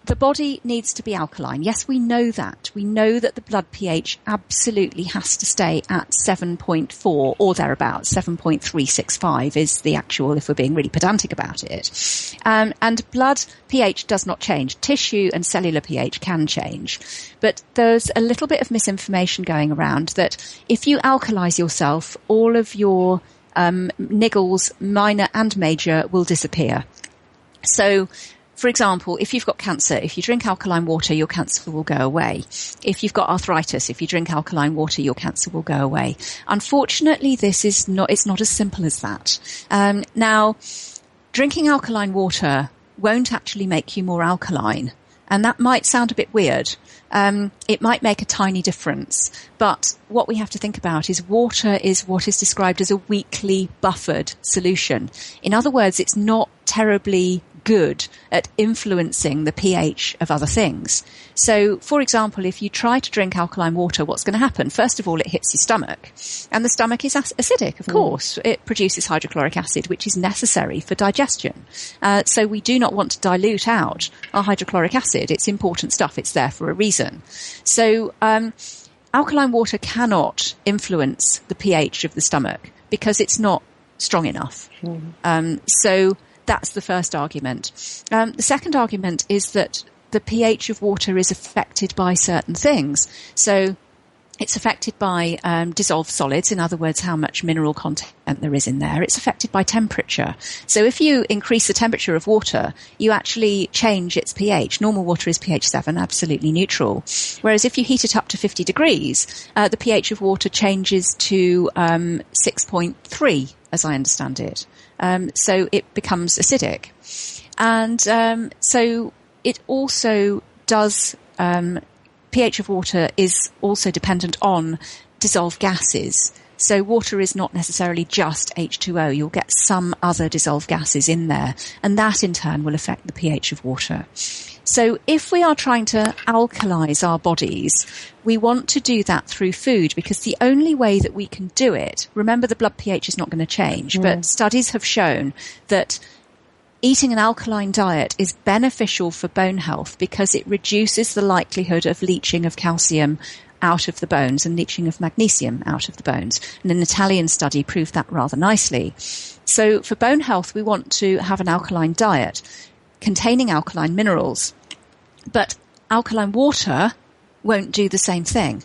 the body needs to be alkaline. Yes, we know that. We know that the blood pH absolutely has to stay at 7.4 or thereabouts. 7.365 is the actual, if we're being really pedantic about it. And blood pH does not change. Tissue and cellular pH can change. But there's a little bit of misinformation going around that if you alkalize yourself, all of your niggles, minor and major, will disappear. So, for example, if you've got cancer, if you drink alkaline water, your cancer will go away. If you've got arthritis, if you drink alkaline water, your cancer will go away. Unfortunately, it's not as simple as that. Now, drinking alkaline water won't actually make you more alkaline. And that might sound a bit weird. It might make a tiny difference. But what we have to think about is water is what is described as a weakly buffered solution. In other words, it's not terribly good at influencing the pH of other things. So, for example, if you try to drink alkaline water, what's going to happen? First of all, it hits your stomach. And the stomach is acidic, of course. It produces hydrochloric acid, which is necessary for digestion. So we do not want to dilute out our hydrochloric acid. It's important stuff. It's there for a reason. So alkaline water cannot influence the pH of the stomach because it's not strong enough. So that's the first argument. The second argument is that the pH of water is affected by certain things. So it's affected by dissolved solids, in other words, how much mineral content there is in there. It's affected by temperature. So if you increase the temperature of water, you actually change its pH. Normal water is pH 7, absolutely neutral. Whereas if you heat it up to 50 degrees, the pH of water changes to 6.3, as I understand it. So it becomes acidic. And so it also does pH of water is also dependent on dissolved gases. So water is not necessarily just H2O. You'll get some other dissolved gases in there, and that in turn will affect the pH of water. So if we are trying to alkalize our bodies, we want to do that through food, because the only way that we can do it, remember the blood pH is not going to change, but studies have shown that eating an alkaline diet is beneficial for bone health because it reduces the likelihood of leaching of calcium out of the bones and leaching of magnesium out of the bones. And an Italian study proved that rather nicely. So for bone health, we want to have an alkaline diet containing alkaline minerals. But alkaline water won't do the same thing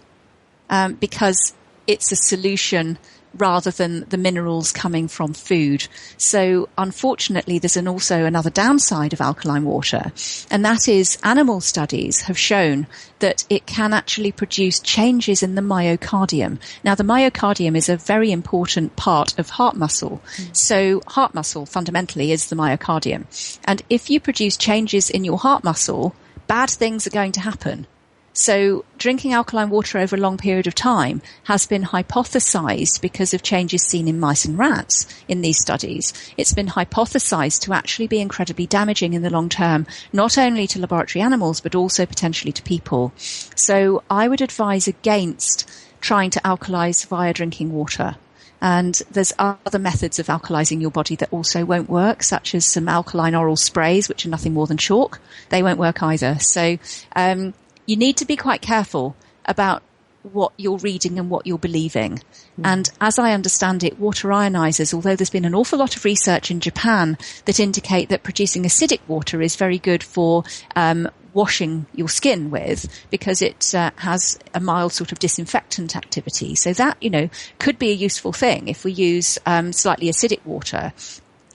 because it's a solution rather than the minerals coming from food. So unfortunately, there's also another downside of alkaline water, and that is animal studies have shown that it can actually produce changes in the myocardium. Now, the myocardium is a very important part of heart muscle. So heart muscle fundamentally is the myocardium. And if you produce changes in your heart muscle, bad things are going to happen. So drinking alkaline water over a long period of time has been hypothesized because of changes seen in mice and rats in these studies. It's been hypothesized to actually be incredibly damaging in the long term, not only to laboratory animals, but also potentially to people. So I would advise against trying to alkalize via drinking water. And there's other methods of alkalizing your body that also won't work, such as some alkaline oral sprays, which are nothing more than chalk. They won't work either. So, you need to be quite careful about what you're reading and what you're believing. And as I understand it, water ionizers, although there's been an awful lot of research in Japan that indicate that producing acidic water is very good for washing your skin with, because it has a mild sort of disinfectant activity. So that, could be a useful thing if we use slightly acidic water.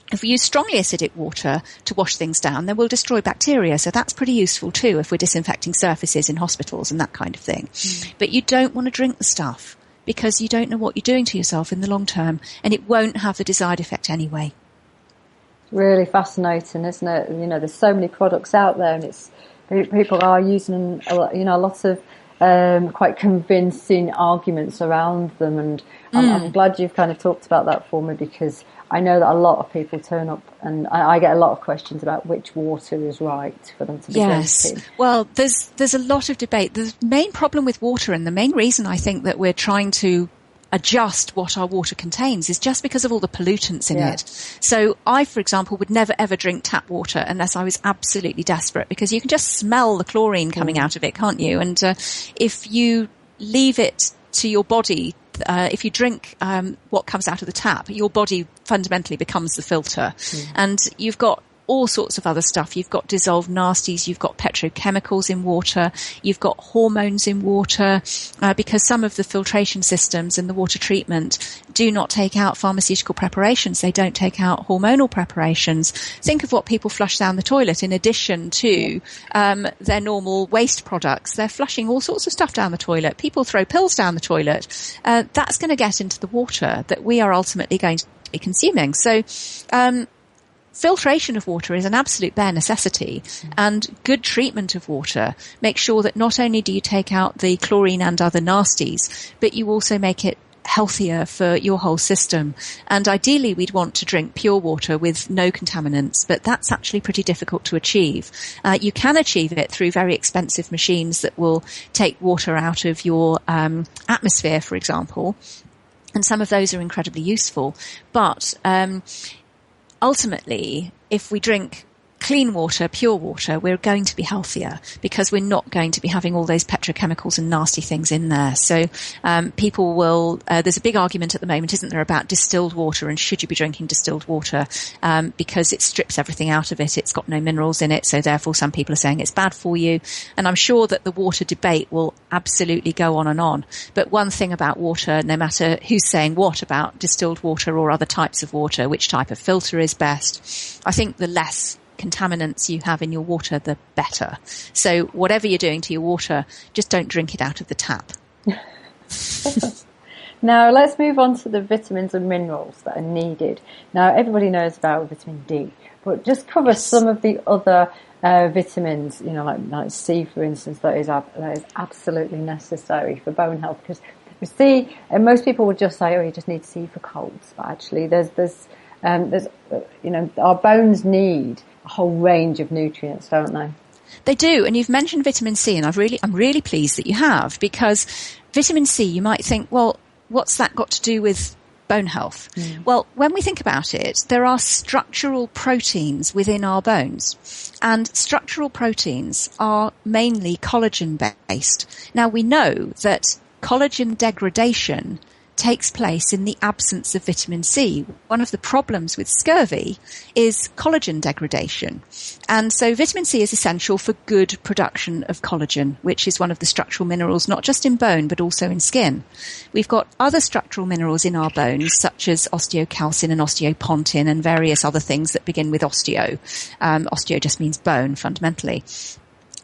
If we use strongly acidic water to wash things down, then we'll destroy bacteria. So that's pretty useful too if we're disinfecting surfaces in hospitals and that kind of thing. But you don't want to drink the stuff because you don't know what you're doing to yourself in the long term, and it won't have the desired effect anyway. Really fascinating, isn't it? There's so many products out there, and people are using a lot of quite convincing arguments around them, and I'm glad you've kind of talked about that for me, because I know that a lot of people turn up, and I get a lot of questions about which water is right for them to be drinking. Well, there's a lot of debate. The main problem with water, and the main reason I think that we're trying to adjust what our water contains, is just because of all the pollutants in it. So I, for example, would never ever drink tap water unless I was absolutely desperate, because you can just smell the chlorine coming out of it, can't you? And if you leave it to your body, if you drink what comes out of the tap, your body fundamentally becomes the filter. And you've got all sorts of other stuff. You've got dissolved nasties, you've got petrochemicals in water, you've got hormones in water, because some of the filtration systems and the water treatment do not take out pharmaceutical preparations. They don't take out hormonal preparations. Think of what people flush down the toilet in addition to their normal waste products. They're flushing all sorts of stuff down the toilet. People throw pills down the toilet. That's going to get into the water that we are ultimately going to be consuming. So, filtration of water is an absolute bare necessity, and good treatment of water makes sure that not only do you take out the chlorine and other nasties, but you also make it healthier for your whole system. And ideally, we'd want to drink pure water with no contaminants, but that's actually pretty difficult to achieve. You can achieve it through very expensive machines that will take water out of your atmosphere, for example, and some of those are incredibly useful. But ultimately, if we drink clean water, pure water, we're going to be healthier, because we're not going to be having all those petrochemicals and nasty things in there. So people will, there's a big argument at the moment, isn't there, about distilled water, and should you be drinking distilled water, because it strips everything out of it. It's got no minerals in it, so therefore some people are saying it's bad for you. And I'm sure that the water debate will absolutely go on and on. But one thing about water, no matter who's saying what about distilled water or other types of water, which type of filter is best, I think the less contaminants you have in your water, the better. So whatever you're doing to your water, just don't drink it out of the tap. Now let's move on to the vitamins and minerals that are needed. Now everybody knows about vitamin D, but just cover some of the other vitamins, like C, for instance, that is absolutely necessary for bone health. Because you see, and most people would just say, you just need C for colds, but actually there's our bones need a whole range of nutrients, don't they? They do, and you've mentioned vitamin C, and I'm really pleased that you have, because vitamin C, you might think, well, what's that got to do with bone health? Well, when we think about it, there are structural proteins within our bones, and structural proteins are mainly collagen based. Now we know that collagen degradation takes place in the absence of vitamin C. One of the problems with scurvy is collagen degradation. And so vitamin C is essential for good production of collagen, which is one of the structural minerals, not just in bone, but also in skin. We've got other structural minerals in our bones, such as osteocalcin and osteopontin and various other things that begin with osteo. Osteo just means bone, fundamentally.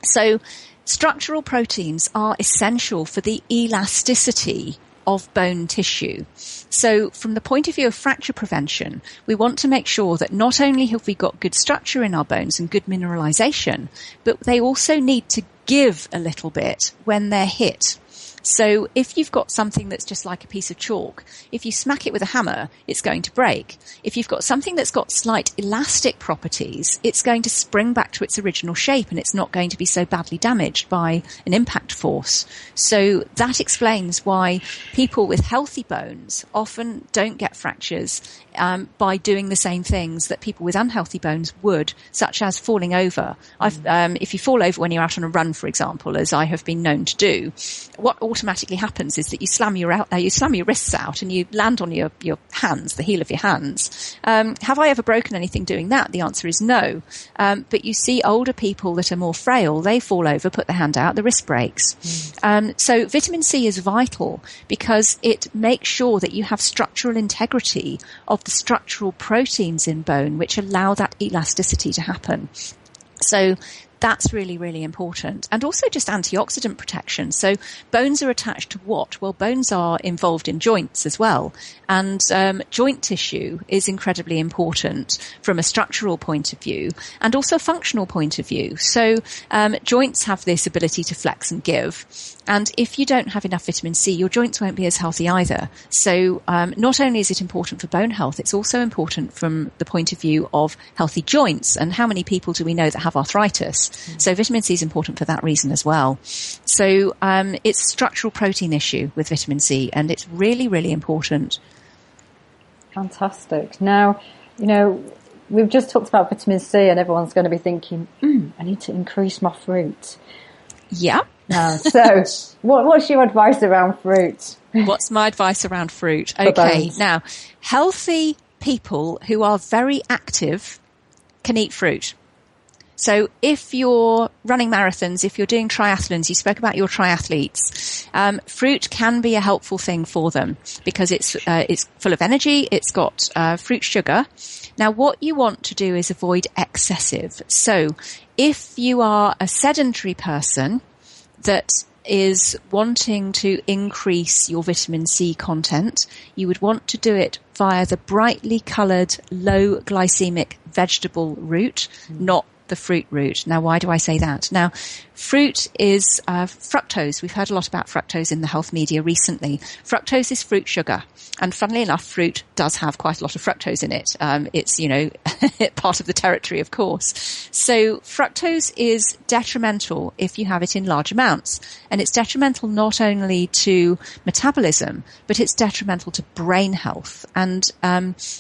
So structural proteins are essential for the elasticity of bone tissue. So from the point of view of fracture prevention, we want to make sure that not only have we got good structure in our bones and good mineralization, but they also need to give a little bit when they're hit. So if you've got something that's just like a piece of chalk, if you smack it with a hammer, it's going to break. If you've got something that's got slight elastic properties, it's going to spring back to its original shape and it's not going to be so badly damaged by an impact force. So that explains why people with healthy bones often don't get fractures by doing the same things that people with unhealthy bones would, such as falling over. If you fall over when you're out on a run, for example, as I have been known to do, what automatically happens is that you slam your wrists out and you land on your hands, the heel of your hands. Have I ever broken anything doing that? The answer is no. But you see older people that are more frail, they fall over, put the hand out, the wrist breaks. So vitamin C is vital because it makes sure that you have structural integrity of the structural proteins in bone, which allow that elasticity to happen. So that's really, really important. And also just antioxidant protection. So bones are attached to what? Well, bones are involved in joints as well. And joint tissue is incredibly important from a structural point of view and also a functional point of view. So joints have this ability to flex and give. And if you don't have enough vitamin C, your joints won't be as healthy either. So not only is it important for bone health, it's also important from the point of view of healthy joints. And how many people do we know that have arthritis? So vitamin C is important for that reason as well. So it's a structural protein issue with vitamin C, and it's really, really important. Fantastic. Now, we've just talked about vitamin C and everyone's going to be thinking, I need to increase my fruit. Yeah. So what's your advice around fruit? What's my advice around fruit? Okay. Now, healthy people who are very active can eat fruit. So if you're running marathons, if you're doing triathlons, you spoke about your triathletes, fruit can be a helpful thing for them because it's full of energy. It's got fruit sugar. Now, what you want to do is avoid excessive. So if you are a sedentary person that is wanting to increase your vitamin C content, you would want to do it via the brightly coloured, low glycemic vegetable route, not the fruit route. Now, why do I say that? Now, fruit is fructose. We've heard a lot about fructose in the health media recently. Fructose is fruit sugar. And funnily enough, fruit does have quite a lot of fructose in it. It's, part of the territory, of course. So fructose is detrimental if you have it in large amounts. And it's detrimental not only to metabolism, but it's detrimental to brain health. And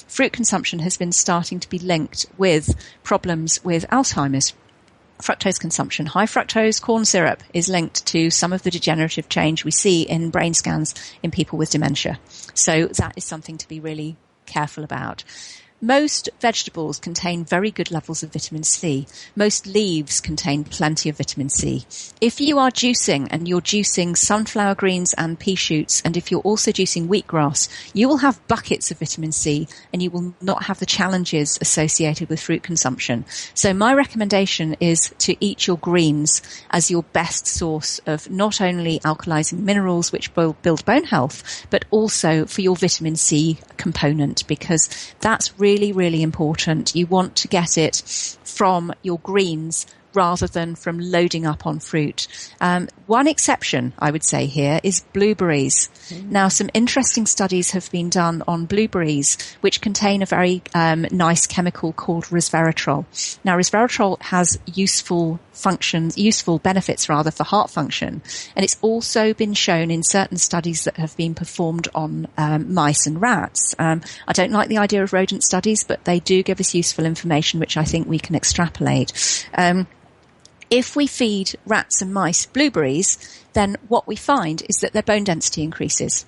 fruit consumption has been starting to be linked with problems with Alzheimer's. Fructose consumption, high fructose corn syrup, is linked to some of the degenerative change we see in brain scans in people with dementia. So that is something to be really careful about. Most vegetables contain very good levels of vitamin C. Most leaves contain plenty of vitamin C. If you are juicing and you're juicing sunflower greens and pea shoots, and if you're also juicing wheatgrass, you will have buckets of vitamin C and you will not have the challenges associated with fruit consumption. So my recommendation is to eat your greens as your best source of not only alkalizing minerals, which build bone health, but also for your vitamin C component, because that's really, really important. You want to get it from your greens rather than from loading up on fruit. One exception, I would say here, is blueberries. Now, some interesting studies have been done on blueberries, which contain a very nice chemical called resveratrol. Now, resveratrol has useful benefits for heart function. And it's also been shown in certain studies that have been performed on mice and rats. I don't like the idea of rodent studies, but they do give us useful information, which I think we can extrapolate. If we feed rats and mice blueberries, then what we find is that their bone density increases.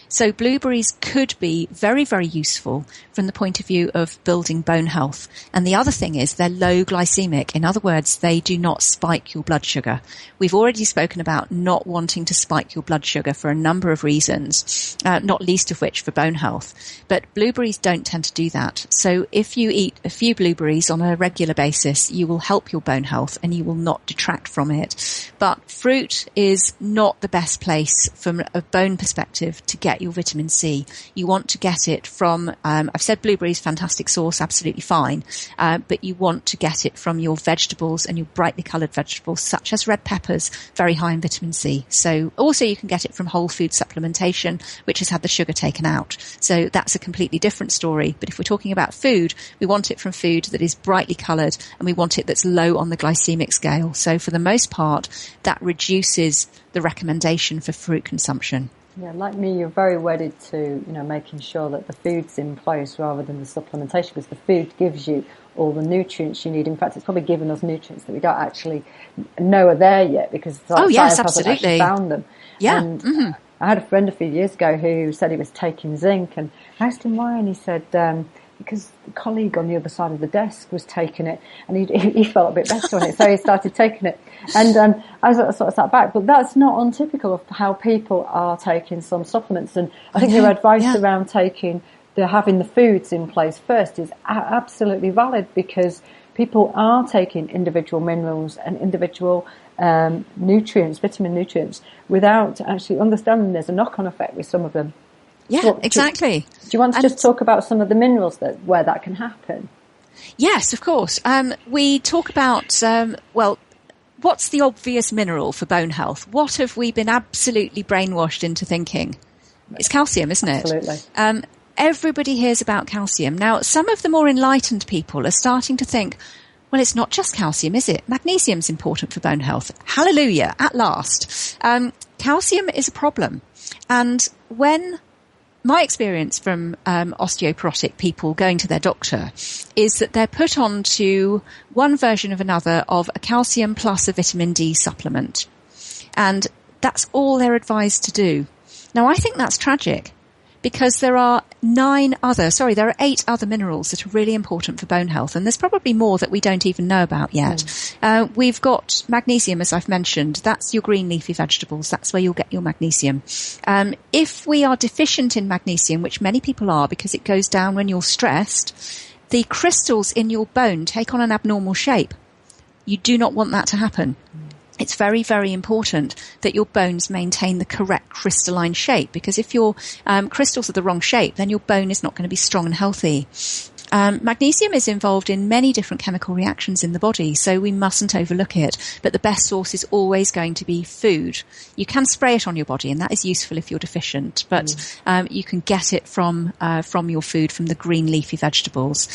So blueberries could be very, very useful from the point of view of building bone health. And the other thing is they're low glycemic. In other words, they do not spike your blood sugar. We've already spoken about not wanting to spike your blood sugar for a number of reasons, not least of which for bone health. But blueberries don't tend to do that. So if you eat a few blueberries on a regular basis, you will help your bone health and you will not detract from it. But fruit is not the best place from a bone perspective to get your vitamin C. You want to get it from, I've said blueberries, fantastic source, absolutely fine, but you want to get it from your vegetables and your brightly coloured vegetables such as red peppers, very high in vitamin C. So also you can get it from whole food supplementation, which has had the sugar taken out. So that's a completely different story. But if we're talking about food, we want it from food that is brightly coloured and we want it that's low on the glycemic scale. So for the most part, that reduces the recommendation for fruit consumption. Yeah, like me, you're very wedded to, making sure that the food's in place rather than the supplementation, because the food gives you all the nutrients you need. In fact, it's probably given us nutrients that we don't actually know are there yet because science hasn't actually found them. Yeah. And I had a friend a few years ago who said he was taking zinc, and I asked him why, and he said because the colleague on the other side of the desk was taking it, and he felt a bit better on it, so he started taking it. And I sort of sat back, but that's not untypical of how people are taking some supplements. And I think your advice around having the foods in place first is absolutely valid, because people are taking individual minerals and individual nutrients, vitamin nutrients, without actually understanding there's a knock-on effect with some of them. Yeah, So, exactly. Do you want to just talk about some of the minerals where that can happen? Yes, of course. We talk about, what's the obvious mineral for bone health? What have we been absolutely brainwashed into thinking? It's calcium, isn't it? Absolutely. Everybody hears about calcium. Now, some of the more enlightened people are starting to think, well, it's not just calcium, is it? Magnesium's important for bone health. Hallelujah, at last. Calcium is a problem. And when my experience from osteoporotic people going to their doctor is that they're put on to one version of another of a calcium plus a vitamin D supplement. And that's all they're advised to do. Now, I think that's tragic, because there are 8 other minerals that are really important for bone health. And there's probably more that we don't even know about yet. We've got magnesium, as I've mentioned. That's your green leafy vegetables. That's where you'll get your magnesium. If we are deficient in magnesium, which many people are because it goes down when you're stressed, the crystals in your bone take on an abnormal shape. You do not want that to happen. It's very, very important that your bones maintain the correct crystalline shape, because if your crystals are the wrong shape, then your bone is not going to be strong and healthy. Magnesium is involved in many different chemical reactions in the body, so we mustn't overlook it. But the best source is always going to be food. You can spray it on your body, and that is useful if you're deficient, but you can get it from your food, from the green leafy vegetables.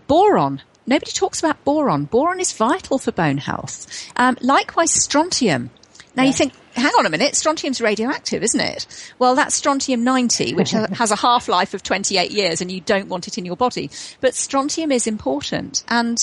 Boron. Nobody talks about boron. Boron is vital for bone health. Likewise, strontium. Now you think, hang on a minute, strontium's radioactive, isn't it? Well, that's strontium-90, which has a half-life of 28 years, and you don't want it in your body. But strontium is important. And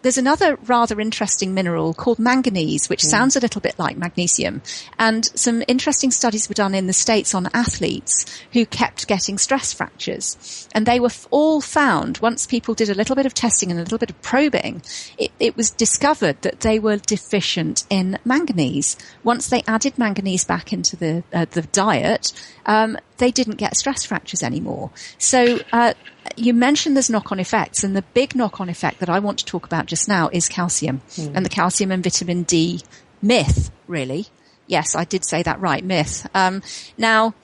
there's another rather interesting mineral called manganese, which sounds a little bit like magnesium. And some interesting studies were done in the States on athletes who kept getting stress fractures. And they were all found, once people did a little bit of testing and a little bit of probing, it was discovered that they were deficient in manganese. Once they added manganese back into the diet, they didn't get stress fractures anymore. So you mentioned there's knock-on effects, and the big knock-on effect that I want to talk about just now is calcium and the calcium and vitamin D myth, really. Yes, I did say that right, myth. Now,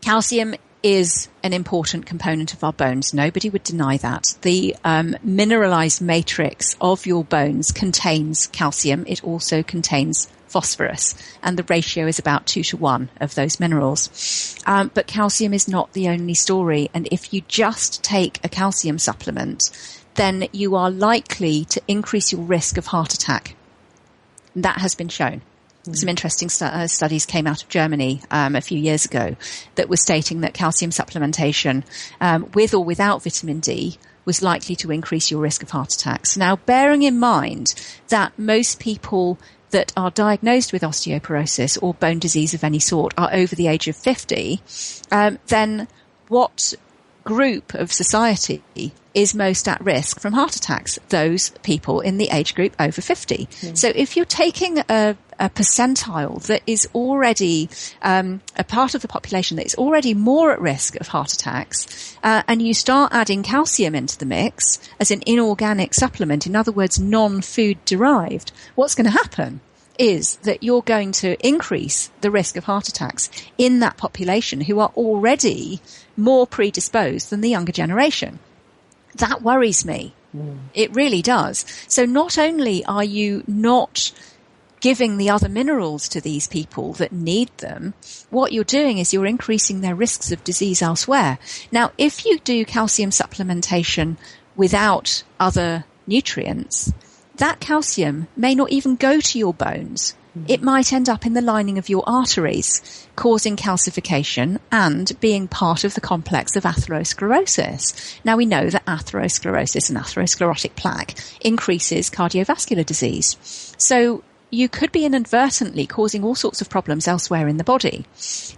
calcium is an important component of our bones. Nobody would deny that. The mineralized matrix of your bones contains calcium. It also contains phosphorus, and the ratio is about 2-1 of those minerals. But calcium is not the only story, and if you just take a calcium supplement, then you are likely to increase your risk of heart attack. That has been shown. Some interesting studies came out of Germany a few years ago that were stating that calcium supplementation, with or without vitamin D, was likely to increase your risk of heart attacks. Now, bearing in mind that most people that are diagnosed with osteoporosis or bone disease of any sort are over the age of 50, then what group of society is most at risk from heart attacks? Those people in the age group over 50. So if you're taking a percentile that is already a part of the population that is already more at risk of heart attacks, and you start adding calcium into the mix as an inorganic supplement, in other words, non-food derived, what's going to happen is that you're going to increase the risk of heart attacks in that population who are already more predisposed than the younger generation. That worries me. It really does. So not only are you not giving the other minerals to these people that need them, what you're doing is you're increasing their risks of disease elsewhere. Now, if you do calcium supplementation without other nutrients, that calcium may not even go to your bones. It might end up in the lining of your arteries, causing calcification and being part of the complex of atherosclerosis. Now, we know that atherosclerosis and atherosclerotic plaque increases cardiovascular disease. So you could be inadvertently causing all sorts of problems elsewhere in the body.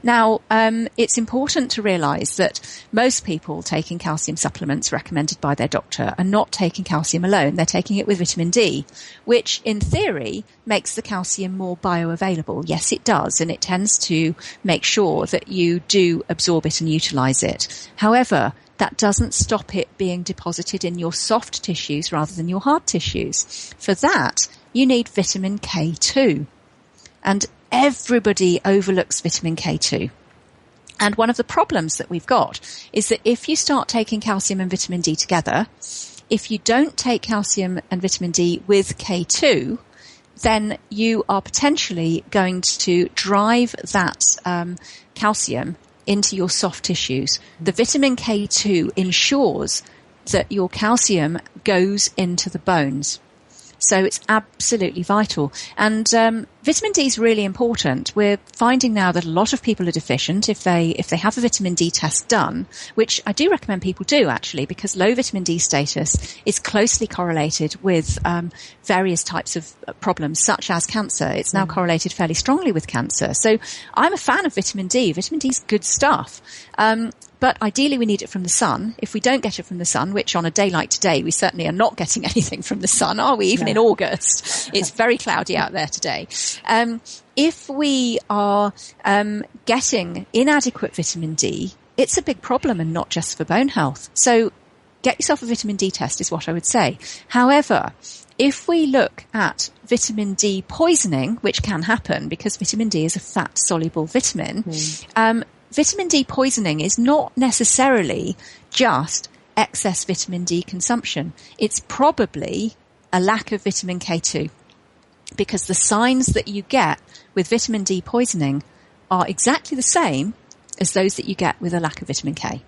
Now, it's important to realise that most people taking calcium supplements recommended by their doctor are not taking calcium alone. They're taking it with vitamin D, which in theory makes the calcium more bioavailable. Yes, it does, and it tends to make sure that you do absorb it and utilise it. However, that doesn't stop it being deposited in your soft tissues rather than your hard tissues. For that, you need vitamin K2. And everybody overlooks vitamin K2. And one of the problems that we've got is that if you start taking calcium and vitamin D together, if you don't take calcium and vitamin D with K2, then you are potentially going to drive that calcium into your soft tissues. The vitamin K2 ensures that your calcium goes into the bones. So it's absolutely vital. And vitamin D is really important. We're finding now that a lot of people are deficient if they have a vitamin D test done, which I do recommend people do actually, because low vitamin D status is closely correlated with various types of problems such as cancer. It's now correlated fairly strongly with cancer. So I'm a fan of vitamin D. Vitamin D is good stuff. But ideally we need it from the sun. If we don't get it from the sun, which on a day like today, we certainly are not getting anything from the sun, are we? Even in August. It's very cloudy out there today. If we are getting inadequate vitamin D, it's a big problem and not just for bone health. So get yourself a vitamin D test is what I would say. However, if we look at vitamin D poisoning, which can happen because vitamin D is a fat-soluble vitamin, vitamin D poisoning is not necessarily just excess vitamin D consumption. It's probably a lack of vitamin K2, because the signs that you get with vitamin D poisoning are exactly the same as those that you get with a lack of vitamin K.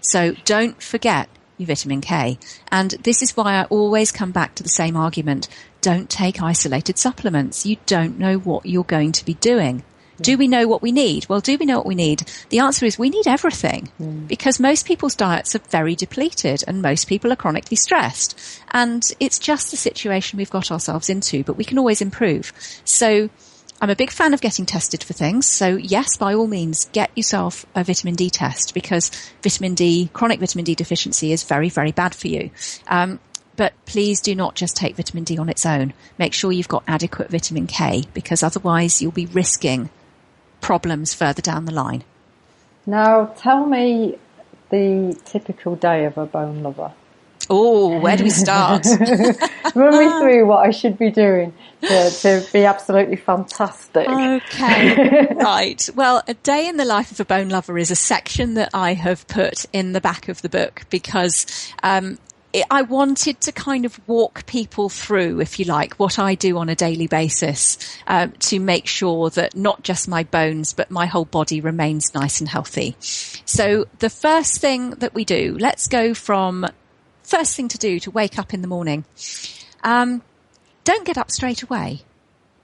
So don't forget your vitamin K. And this is why I always come back to the same argument. Don't take isolated supplements. You don't know what you're going to be doing. Do we know what we need? Well, do we know what we need? The answer is we need everything, because most people's diets are very depleted and most people are chronically stressed. And it's just the situation we've got ourselves into, but we can always improve. So I'm a big fan of getting tested for things. So yes, by all means, get yourself a vitamin D test, because chronic vitamin D deficiency is very, very bad for you. But please do not just take vitamin D on its own. Make sure you've got adequate vitamin K, because otherwise you'll be risking problems further down the line. Now, tell me the typical day of a bone lover. Oh, where do we start? Run me through what I should be doing to be absolutely fantastic. Okay, right. Well, a day in the life of a bone lover is a section that I have put in the back of the book, because I wanted to kind of walk people through, if you like, what I do on a daily basis to make sure that not just my bones, but my whole body remains nice and healthy. So the first thing that we do, let's go from first thing to do to wake up in the morning. Don't get up straight away.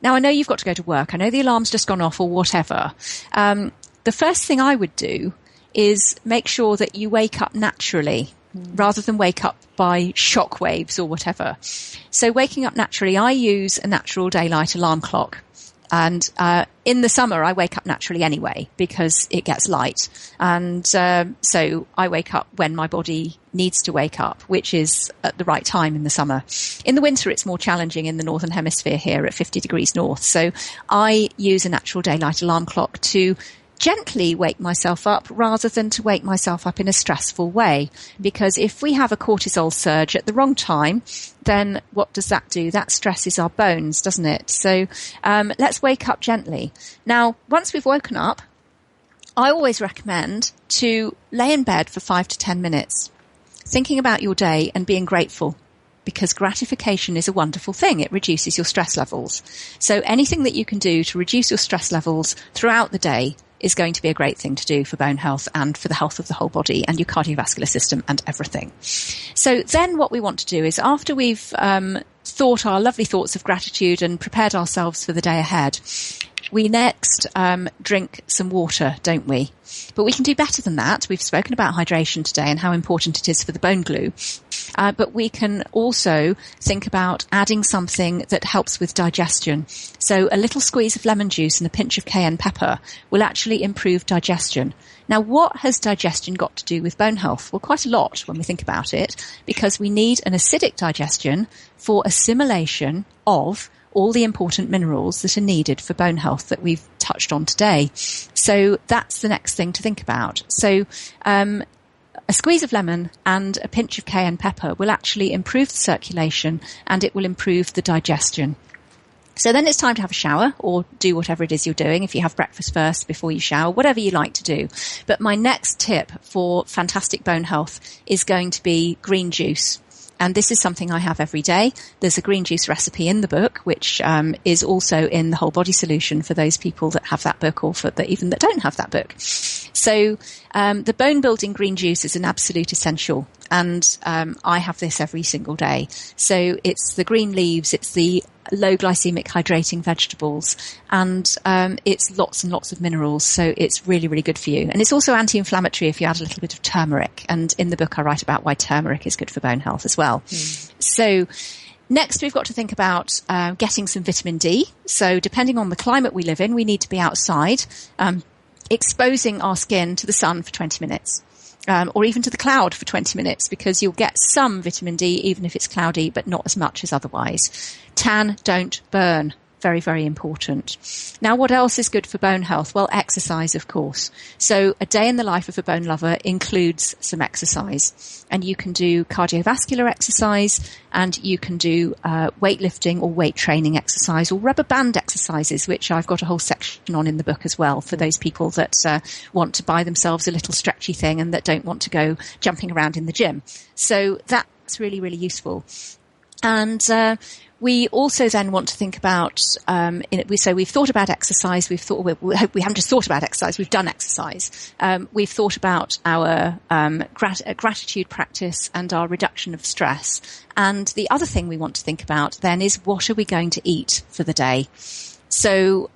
Now, I know you've got to go to work. I know the alarm's just gone off or whatever. The first thing I would do is make sure that you wake up naturally. rather than wake up by shock waves or whatever. So waking up naturally, I use a natural daylight alarm clock. And in the summer, I wake up naturally anyway because it gets light. And so I wake up when my body needs to wake up, which is at the right time in the summer. In the winter, it's more challenging in the Northern Hemisphere here at 50 degrees north. So I use a natural daylight alarm clock to gently wake myself up rather than to wake myself up in a stressful way. Because if we have a cortisol surge at the wrong time, then what does that do? That stresses our bones, doesn't it? So let's wake up gently. Now, once we've woken up, I always recommend to lay in bed for 5 to 10 minutes, thinking about your day and being grateful. Because gratification is a wonderful thing. It reduces your stress levels. So anything that you can do to reduce your stress levels throughout the day is going to be a great thing to do for bone health and for the health of the whole body and your cardiovascular system and everything. So then what we want to do is, after we've thought our lovely thoughts of gratitude and prepared ourselves for the day ahead, we next drink some water, don't we? But we can do better than that. We've spoken about hydration today and how important it is for the bone glue. But we can also think about adding something that helps with digestion. So a little squeeze of lemon juice and a pinch of cayenne pepper will actually improve digestion. Now, what has digestion got to do with bone health? Well, quite a lot when we think about it, because we need an acidic digestion for assimilation of all the important minerals that are needed for bone health that we've touched on today. So that's the next thing to think about. So a squeeze of lemon and a pinch of cayenne pepper will actually improve the circulation and it will improve the digestion. So then it's time to have a shower or do whatever it is you're doing. If you have breakfast first before you shower, whatever you like to do. But my next tip for fantastic bone health is going to be green juice. And this is something I have every day. There's a green juice recipe in the book, which is also in the Whole Body Solution for those people that have that book or for even that don't have that book. So the bone building green juice is an absolute essential. And I have this every single day. So it's the green leaves, it's the low glycemic hydrating vegetables, and it's lots and lots of minerals. So it's really, really good for you. And it's also anti-inflammatory if you add a little bit of turmeric. And in the book, I write about why turmeric is good for bone health as well. So next, we've got to think about getting some vitamin D. So depending on the climate we live in, we need to be outside, exposing our skin to the sun for 20 minutes. Or even to the cloud for 20 minutes, because you'll get some vitamin D even if it's cloudy, but not as much as otherwise. Tan, don't burn. Very, very important. Now, what else is good for bone health? Well, exercise, of course. So a day in the life of a bone lover includes some exercise. And you can do cardiovascular exercise, and you can do weightlifting or weight training exercise or rubber band exercises, which I've got a whole section on in the book as well for those people that want to buy themselves a little stretchy thing and that don't want to go jumping around in the gym. So that's really, really useful. And we also then want to think about, so we've thought about exercise, we haven't just thought about exercise, we've done exercise. We've thought about our gratitude practice and our reduction of stress. And the other thing we want to think about then is, what are we going to eat for the day? So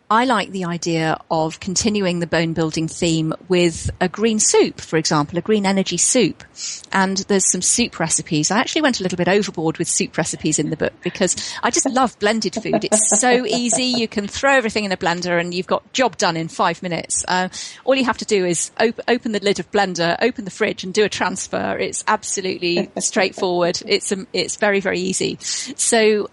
I like the idea of continuing the bone building theme with a green soup, for example, a green energy soup. And there's some soup recipes. I actually went a little bit overboard with soup recipes in the book because I just love blended food. It's so easy. You can throw everything in a blender and you've got job done in 5 minutes. All you have to do is open the lid of blender, open the fridge and do a transfer. It's absolutely straightforward. It's very, very easy. So,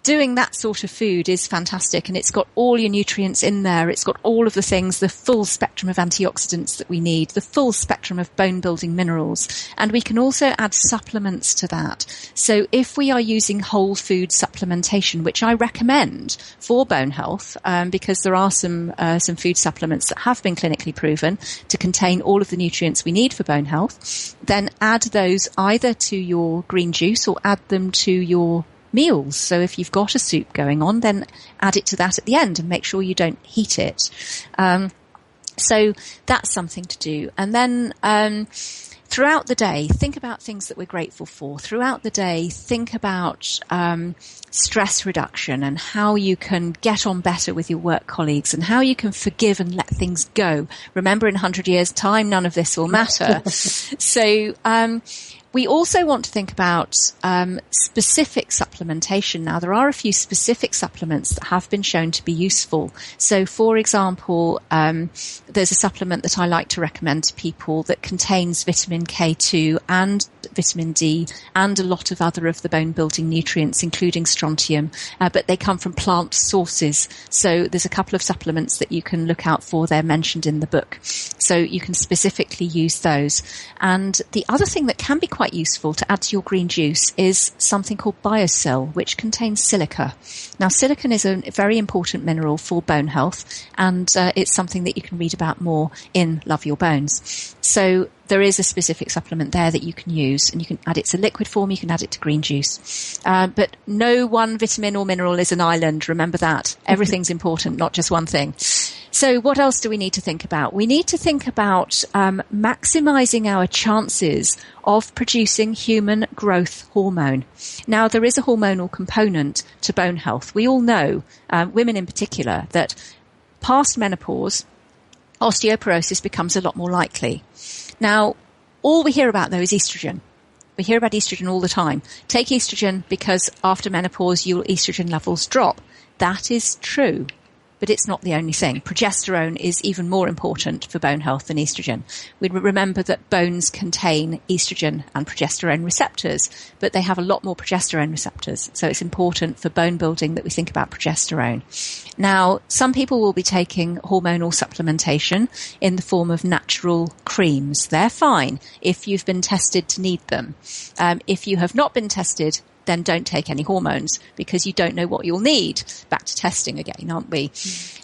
doing that sort of food is fantastic, and it's got all your nutrients in there. It's got all of the things, the full spectrum of antioxidants that we need, the full spectrum of bone building minerals. And we can also add supplements to that. So if we are using whole food supplementation, which I recommend for bone health, because there are some food supplements that have been clinically proven to contain all of the nutrients we need for bone health, then add those either to your green juice or add them to your meals. So if you've got a soup going on, then add it to that at the end and make sure you don't heat it. So that's something to do. And then throughout the day, think about things that we're grateful for. Throughout the day, think about stress reduction and how you can get on better with your work colleagues and how you can forgive and let things go. Remember, in 100 years' time, none of this will matter. So we also want to think about specific supplementation. Now, there are a few specific supplements that have been shown to be useful. So, for example, there's a supplement that I like to recommend to people that contains vitamin K2 and vitamin D and a lot of other of the bone-building nutrients, including strontium, but they come from plant sources. So there's a couple of supplements that you can look out for. They're mentioned in the book. So you can specifically use those. And the other thing that can be quite useful to add to your green juice is something called Biocell, which contains silica. Now, silicon is a very important mineral for bone health, and it's something that you can read about more in Love Your Bones. So there is a specific supplement there that you can use, and you can add it to liquid form, you can add it to green juice. But no one vitamin or mineral is an island, remember that. Everything's important, not just one thing. So what else do we need to think about? We need to think about maximizing our chances of producing human growth hormone. Now, there is a hormonal component to bone health. We all know, women in particular, that past menopause, osteoporosis becomes a lot more likely. Now, all we hear about, though, is estrogen. We hear about estrogen all the time. Take estrogen because after menopause, your estrogen levels drop. That is true, but it's not the only thing. Progesterone is even more important for bone health than estrogen. We remember that bones contain estrogen and progesterone receptors, but they have a lot more progesterone receptors. So it's important for bone building that we think about progesterone. Now, some people will be taking hormonal supplementation in the form of natural creams. They're fine if you've been tested to need them. If you have not been tested, then don't take any hormones because you don't know what you'll need. Back to testing again, aren't we?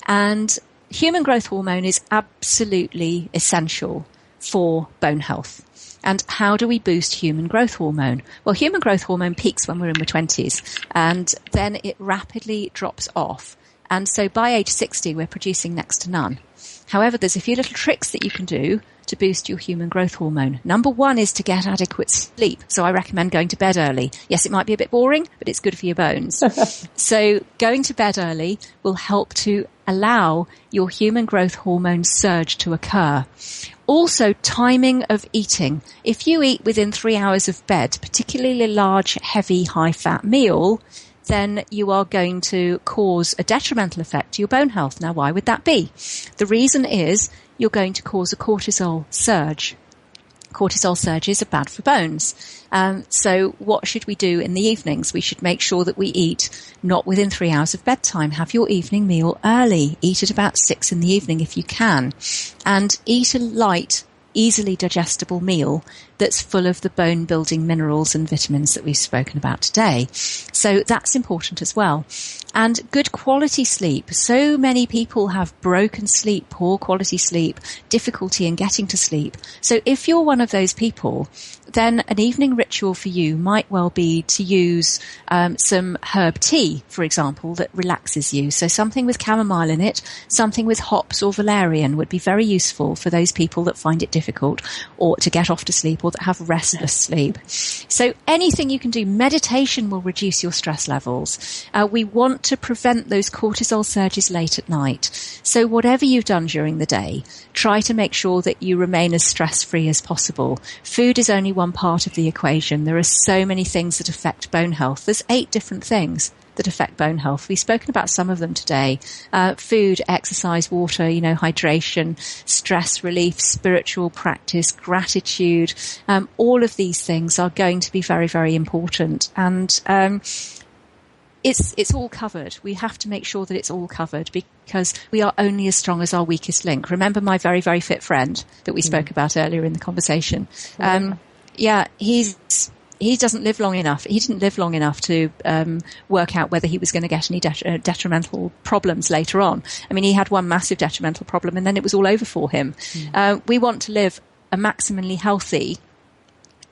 And human growth hormone is absolutely essential for bone health. And how do we boost human growth hormone? Well, human growth hormone peaks when we're in our 20s, and then it rapidly drops off. And so by age 60, we're producing next to none. However, there's a few little tricks that you can do to boost your human growth hormone. Number one is to get adequate sleep. So I recommend going to bed early. Yes, it might be a bit boring, but it's good for your bones. So going to bed early will help to allow your human growth hormone surge to occur. Also, timing of eating. If you eat within 3 hours of bed, particularly a large, heavy, high-fat meal, then you are going to cause a detrimental effect to your bone health. Now, why would that be? The reason is you're going to cause a cortisol surge. Cortisol surges are bad for bones. So what should we do in the evenings? We should make sure that we eat not within 3 hours of bedtime. Have your evening meal early. Eat at about 6 in the evening if you can. And eat a light, easily digestible meal that's full of the bone building minerals and vitamins that we've spoken about today. So that's important as well. And good quality sleep. So many people have broken sleep, poor quality sleep, difficulty in getting to sleep. So if you're one of those people, then an evening ritual for you might well be to use some herb tea, for example, that relaxes you. So something with chamomile in it, something with hops or valerian would be very useful for those people that find it difficult or to get off to sleep or that have restless sleep. So anything you can do. Meditation will reduce your stress levels. We want to prevent those cortisol surges late at night. So whatever you've done during the day, try to make sure that you remain as stress-free as possible. Food is only one part of the equation. There are so many things that affect bone health. There's 8 different things that affect bone health. We've spoken about some of them today. Food, exercise, water, hydration, stress relief, spiritual practice, gratitude. All of these things are going to be very, very important. And it's all covered. We have to make sure that it's all covered because we are only as strong as our weakest link. Remember my very, very fit friend that we spoke about earlier in the conversation? He doesn't live long enough. He didn't live long enough to work out whether he was going to get any detrimental problems later on. I mean, he had one massive detrimental problem and then it was all over for him. We want to live a maximally healthy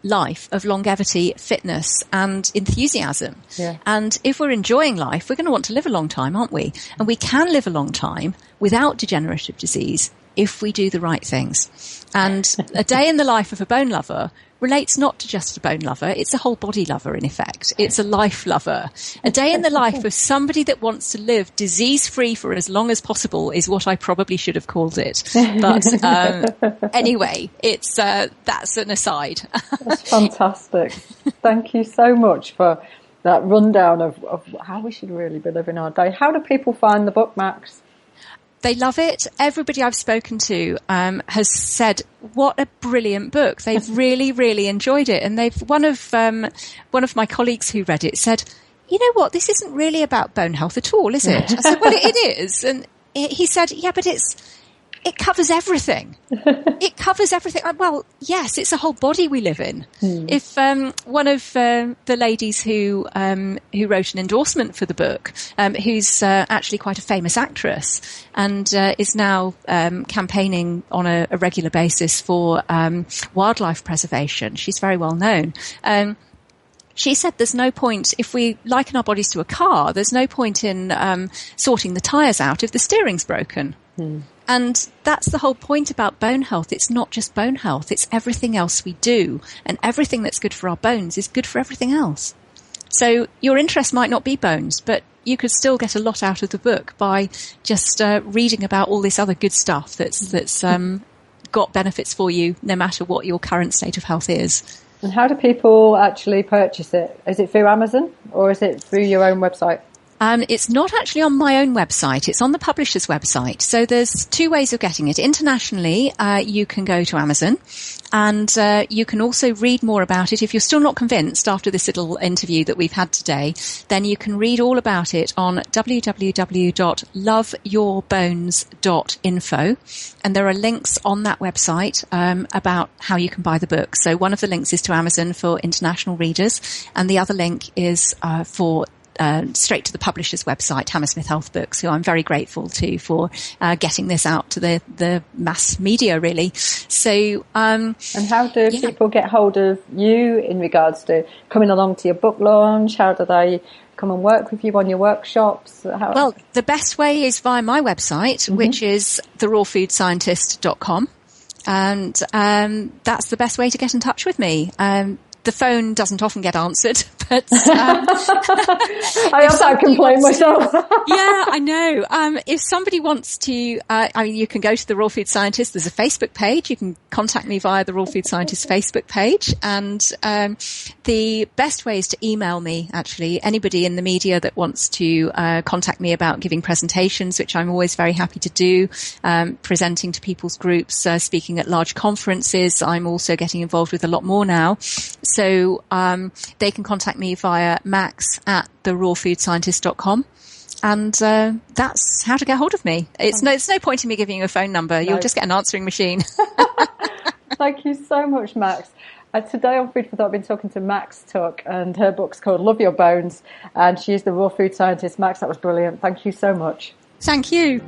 life of longevity, fitness and enthusiasm. Yeah. And if we're enjoying life, we're going to want to live a long time, aren't we? And we can live a long time without degenerative disease if we do the right things. And a day in the life of a bone lover relates not to just a bone lover, it's a whole body lover in effect. It's a life lover. A day in the life of somebody that wants to live disease-free for as long as possible is what I probably should have called it. But anyway, it's that's an aside. That's fantastic. Thank you so much for that rundown of how we should really be living our day. How do people find the book, Max? They love it. Everybody I've spoken to has said, "What a brilliant book!" They've really, really enjoyed it. And one of my colleagues who read it said, "You know what? This isn't really about bone health at all, is it?" I said, "Well, it is." And he said, "Yeah, but it covers everything. It covers everything." Well, yes, it's a whole body we live in. If one of the ladies who wrote an endorsement for the book, who's actually quite a famous actress and is now campaigning on a regular basis for wildlife preservation, she's very well known. She said there's no point, if we liken our bodies to a car, there's no point in sorting the tyres out if the steering's broken. And that's the whole point about bone health. It's not just bone health, it's everything else we do. And everything that's good for our bones is good for everything else. So your interest might not be bones, but you could still get a lot out of the book by just reading about all this other good stuff that's got benefits for you, no matter what your current state of health is. And how do people actually purchase it? Is it through Amazon or is it through your own website? It's not actually on my own website. It's on the publisher's website. So there's two ways of getting it. Internationally, you can go to Amazon and you can also read more about it. If you're still not convinced after this little interview that we've had today, then you can read all about it on www.loveyourbones.info. And there are links on that website about how you can buy the book. So one of the links is to Amazon for international readers, and the other link is for straight to the publisher's website, Hammersmith Health Books, who I'm very grateful to for getting this out to the mass media, really. So, and how do people get hold of you in regards to coming along to your book launch? How do they come and work with you on your workshops? Well, the best way is via my website, which is therawfoodscientist.com. And that's the best way to get in touch with me. The phone doesn't often get answered, but I have that complaint myself. Yeah, I know. If somebody wants to, you can go to the Raw Food Scientist. There's a Facebook page. You can contact me via the Raw Food Scientist Facebook page. And the best way is to email me, actually. Anybody in the media that wants to contact me about giving presentations, which I'm always very happy to do, presenting to people's groups, speaking at large conferences. I'm also getting involved with a lot more now. So they can contact me via max@therawfoodscientist.com. And that's how to get hold of me. It's no point in me giving you a phone number. You'll just get an answering machine. Thank you so much, Max. Today on Food for Thought, I've been talking to Max Tuck, and her book's called Love Your Bones, and she's the Raw Food Scientist. Max, that was brilliant. Thank you so much. Thank you.